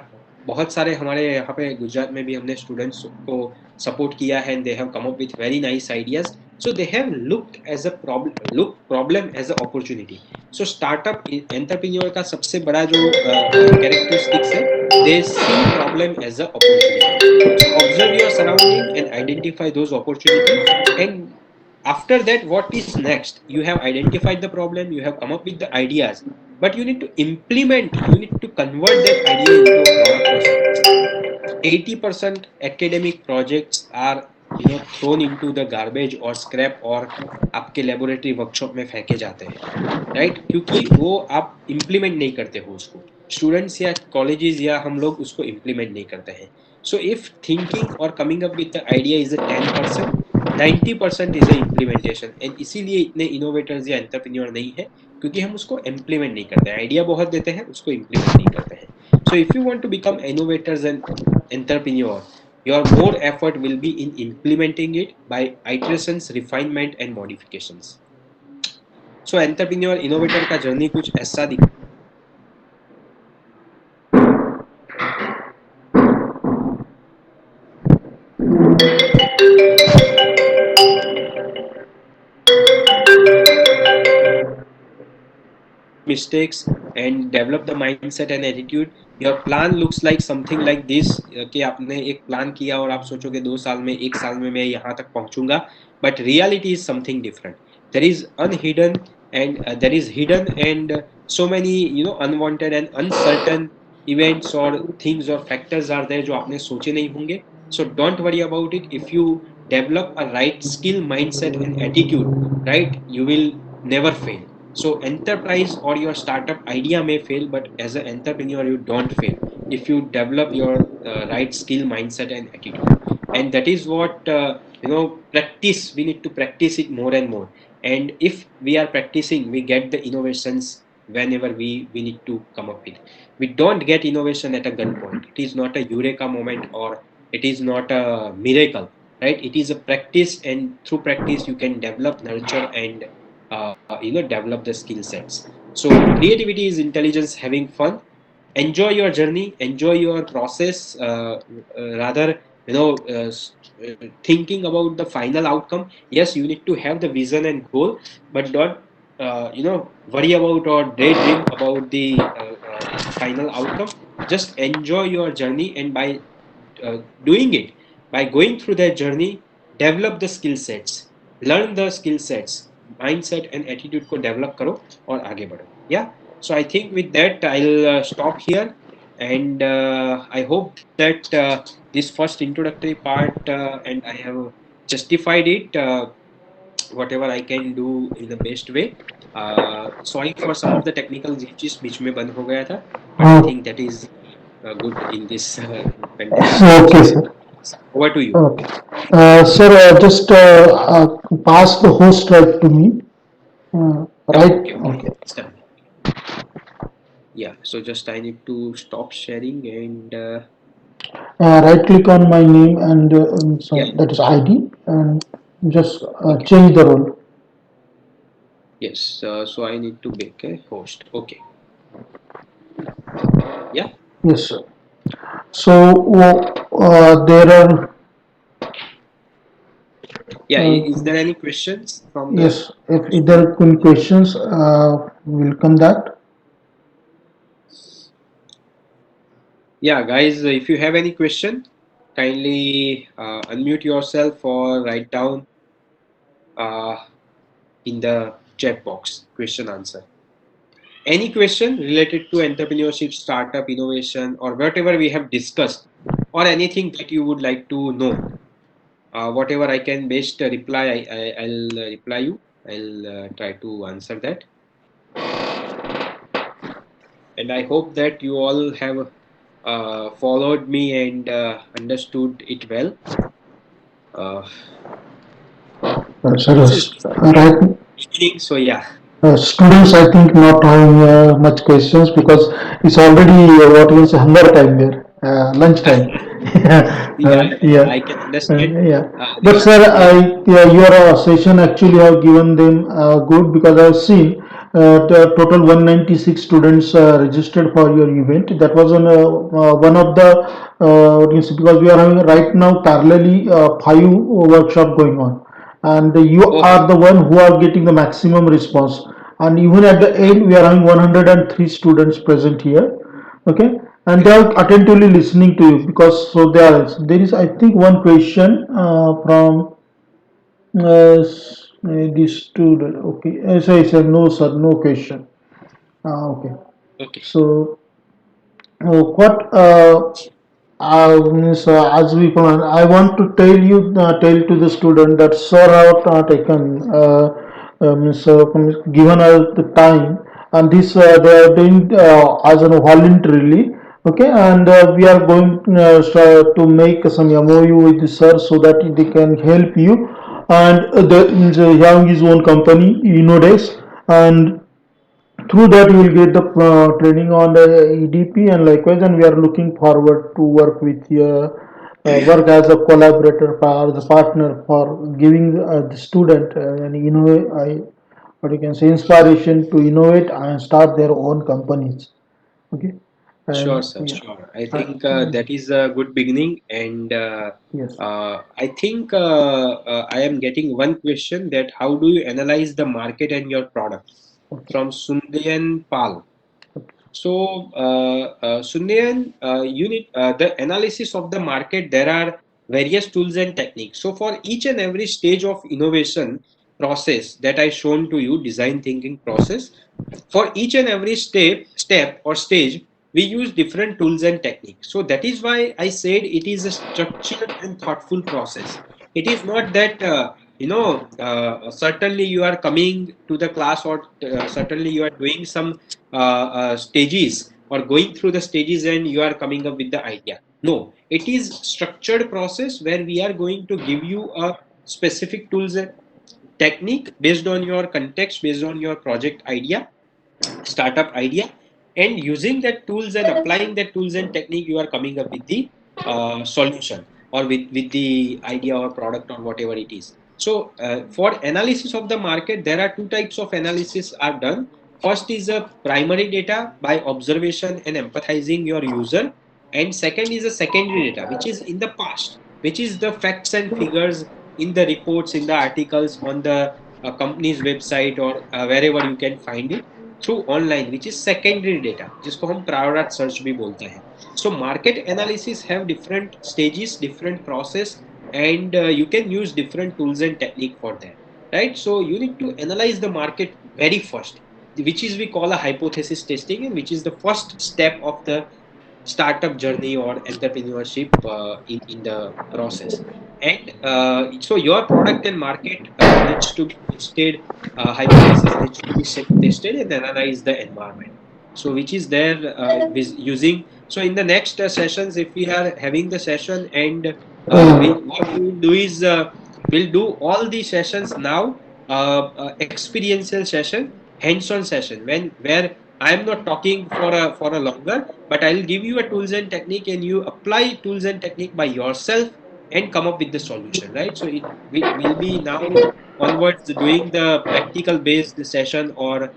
Speaker 2: बहुत सारे हमारे यहाँ पे गुजरात में भी हमने स्टूडेंट्स को सपोर्ट किया है, and they have come up with very nice ideas. So they have looked as a problem as a opportunity. So startup entrepreneur का सबसे बड़ा जो कैरेक्टरिस्टिक्स है, they see problem as a opportunity. So observe your surrounding and identify those opportunity, and after that what is next? You have identified the problem, you have come up with the ideas, but you need to implement, you need to convert that idea into a product or service. 80% academic projects are thrown into the garbage or scrap, और आपके laboratory workshop में फेंके जाते हैं. Right, क्योंकि वो आप implement नहीं करते हो उसको, स्टूडेंट्स या कॉलेजेस या हम लोग उसको इम्प्लीमेंट नहीं करते हैं. सो इफ थिंकिंग और coming up with the idea is a 10%, 90% is a implementation. And इसीलिए इतने इनोवेटर्स या एंटरप्रेन्योर नहीं है, क्योंकि हम उसको इम्प्लीमेंट नहीं करते हैं. आइडिया बहुत देते हैं, उसको इम्प्लीमेंट नहीं करते हैं. So if you want to become innovators and entrepreneur, your more effort will be in implementing it by iterations, refinement and modifications. So entrepreneur innovator का जर्नी कुछ ऐसा दिख mistakes and develop the mindset and attitude. Your plan looks like something like this, कि आपने एक plan किया और आप सोचोगे 2 साल में, 1 साल में मैं यहाँ तक पहुँचूंगा, but reality is something different. There is unhidden and there is hidden and so many unwanted and uncertain events or things or factors are there जो आपने सोचे नहीं होंगे. So don't worry about it. If you develop a right skill, mindset and attitude, right, you will never fail. So enterprise or your startup idea may fail, but as an entrepreneur you don't fail if you develop your right skill, mindset and attitude. And that is what practice, we need to practice it more and more. And if we are practicing, we get the innovations whenever we need to come up with. We don't get innovation at a gunpoint. It is not a eureka moment, or it is not a miracle, right? It is a practice, and through practice you can develop, nurture and develop the skill sets. So creativity is intelligence having fun. Enjoy your journey, enjoy your process, rather thinking about the final outcome. Yes, you need to have the vision and goal, but don't worry about or daydream about the final outcome. Just enjoy your journey, and by doing it, by going through that journey, develop the skill sets, learn the skill sets, mindset and attitude को develop करो और आगे बढ़ो. Yeah. So I think with that I'll stop here, and I hope that this first introductory part, and I have justified it whatever I can do in the best way. Sorry for some of the technical glitches which में बंद हो गया था, but I think that is good in this pandemic
Speaker 1: Okay,
Speaker 2: situation.
Speaker 1: sir.
Speaker 2: Over to you.
Speaker 1: Okay. Sir, just pass the host right to me. Right?
Speaker 2: Okay.
Speaker 1: Okay.
Speaker 2: It's done. Yeah, so just I need to stop sharing and
Speaker 1: Right click on my name and so
Speaker 2: yeah,
Speaker 1: that is ID and just
Speaker 2: okay.
Speaker 1: change the role.
Speaker 2: Yes, so I need to make a host. Okay. Yeah.
Speaker 1: Yes, sir. So there are
Speaker 2: Yeah,
Speaker 1: uh,
Speaker 2: is there any questions from the
Speaker 1: yes. If there
Speaker 2: student?
Speaker 1: are any questions, welcome that.
Speaker 2: Yeah, guys, if you have any question, kindly unmute yourself or write down uh, in the chat box question answer. Any question related to entrepreneurship, startup, innovation, or whatever we have discussed, or anything that you would like to know. Whatever I can best reply, I'll reply you. I'll try to answer that. And I hope that you all have followed me and understood it well. Uh,
Speaker 1: Sir,
Speaker 2: this is
Speaker 1: right.
Speaker 2: beginning, so yeah.
Speaker 1: Students, I think, not having much questions because it's already what you say hunger time there, lunch time.
Speaker 2: Yeah,
Speaker 1: Yeah,
Speaker 2: I can understand.
Speaker 1: yeah. But
Speaker 2: There,
Speaker 1: sir,
Speaker 2: yeah,
Speaker 1: your session actually have given them good because I've seen total 196 students registered for your event. That was on one of the what you say, because we are having right now parallelly five workshop going on, and you
Speaker 2: okay,
Speaker 1: are the one who are getting the maximum response, and even at the end we are having 103 students present here. Okay, and they
Speaker 2: okay,
Speaker 1: are attentively listening to you because so there is I think one question from the student. Okay, so I said no sir, no question. Okay,
Speaker 2: okay.
Speaker 1: so what means, as we I want to tell to the student that sir have taken means, given us the time, and this they are doing as an voluntarily. Okay, and we are going to make some MOU with the sir so that they can help you, and means, having his own company Innodesk, and through that you will get the training on the EDP, and likewise, and we are looking forward to work with work as a collaborator or the partner for giving the student an what you can say inspiration to innovate and start their own companies. Okay,
Speaker 2: Sure,
Speaker 1: and
Speaker 2: sir,
Speaker 1: yeah,
Speaker 2: sure. I
Speaker 1: uh,
Speaker 2: think that is a good beginning, and
Speaker 1: yes,
Speaker 2: I think I am getting one question, that how do you analyze the market and your product,
Speaker 1: okay,
Speaker 2: from Sundayan Pal.
Speaker 1: okay,
Speaker 2: So, Sundayan, you need the analysis of the market. There are various tools and techniques. So, for each and every stage of innovation process that I shown to you, design thinking process, for each and every step or stage, we use different tools and techniques. So that is why I said it is a structured and thoughtful process. It is not that certainly you are coming to the class, or certainly you are doing some stages or going through the stages and you are coming up with the idea. No, it is structured process where we are going to give you a specific tools and technique based on your context, based on your project idea, startup idea, and using that tools and applying that tools and technique, you are coming up with the solution, or with the idea or product or whatever it is. So for analysis of the market, there are two types of analysis are done. First is a primary data by observation and empathizing your user, and second is a secondary data, which is in the past, which is the facts and figures in the reports, in the articles on the company's website, or wherever you can find it through online, which is secondary data, जिसको हम priority search भी बोलते हैं. So market analysis have different stages, different process, and you can use different tools and technique for that, right? So you need to analyze the market very first, which is we call a hypothesis testing, and which is the first step of the startup journey or entrepreneurship in the process. And so your product and market needs to be tested, hypothesis needs to be tested and analyze the environment. So which is there using. So in the next sessions, if we are having the session, and what we will do is we'll do all the sessions now, experiential session, hands-on session, when where I am not talking for a longer, but I will give you a tools and technique, and you apply tools and technique by yourself and come up with the solution, right? So it will be now onwards doing the practical based session, or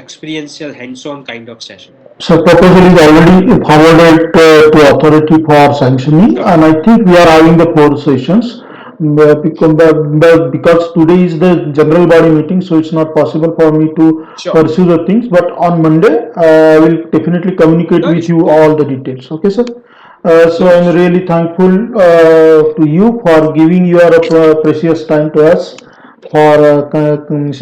Speaker 2: experiential hands-on kind of session.
Speaker 1: So proposal is already forwarded to authority for sanctioning,
Speaker 2: Sure.
Speaker 1: and I think we are having the 4 sessions. Because today is the general body meeting, so it's not possible for me to
Speaker 2: Sure.
Speaker 1: pursue the things. But on Monday, I will definitely communicate
Speaker 2: No
Speaker 1: with
Speaker 2: issue.
Speaker 1: you all the details. Okay, sir. So
Speaker 2: No
Speaker 1: I'm
Speaker 2: issue.
Speaker 1: really thankful to you for giving your precious time to us, for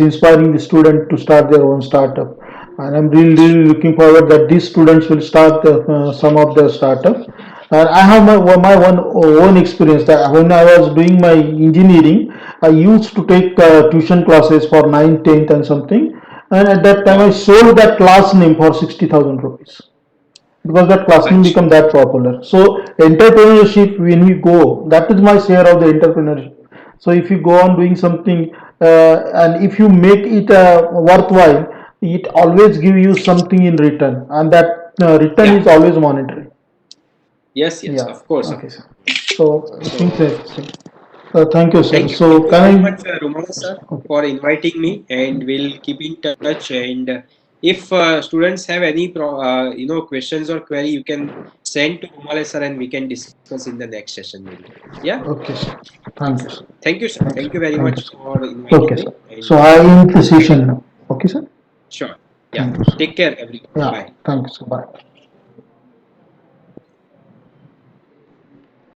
Speaker 1: inspiring the student to start their own startup. And I'm really looking forward that these students will start some of their startup. And I have my one own experience that when I was doing my engineering, I used to take tuition classes for 9th, 10th and something. And at that time, I
Speaker 2: Wow.
Speaker 1: sold that class name for 60,000 rupees, because that class name
Speaker 2: Achha.
Speaker 1: become that popular. So entrepreneurship, when we go, that is my share of the entrepreneurship. So if you go on doing something, and if you make it worthwhile, it always give you something in return, and that return
Speaker 2: Yeah.
Speaker 1: is always monetary.
Speaker 2: Yes. Yes.
Speaker 1: Yeah.
Speaker 2: Of course.
Speaker 1: Okay, sir. So I think
Speaker 2: So
Speaker 1: thank you, sir.
Speaker 2: thank
Speaker 1: So
Speaker 2: you very
Speaker 1: can
Speaker 2: much, Rumale sir,
Speaker 1: I? Okay.
Speaker 2: for inviting me, and we'll keep in touch. And if students have any questions or query, you can send to Rumale sir, and we can discuss in the next session maybe. Yeah.
Speaker 1: Okay, sir. Thank you, sir.
Speaker 2: Thank you, sir.
Speaker 1: Thanks,
Speaker 2: Thank
Speaker 1: sir.
Speaker 2: you very
Speaker 1: Thank you,
Speaker 2: much
Speaker 1: sir.
Speaker 2: for inviting
Speaker 1: Okay,
Speaker 2: me,
Speaker 1: sir. So
Speaker 2: and
Speaker 1: I end the
Speaker 2: we'll
Speaker 1: session now. Okay, sir.
Speaker 2: sure. Yeah.
Speaker 1: Thank you, sir.
Speaker 2: Take care, everyone.
Speaker 1: Yeah.
Speaker 2: Bye.
Speaker 1: Thank you, sir. Bye.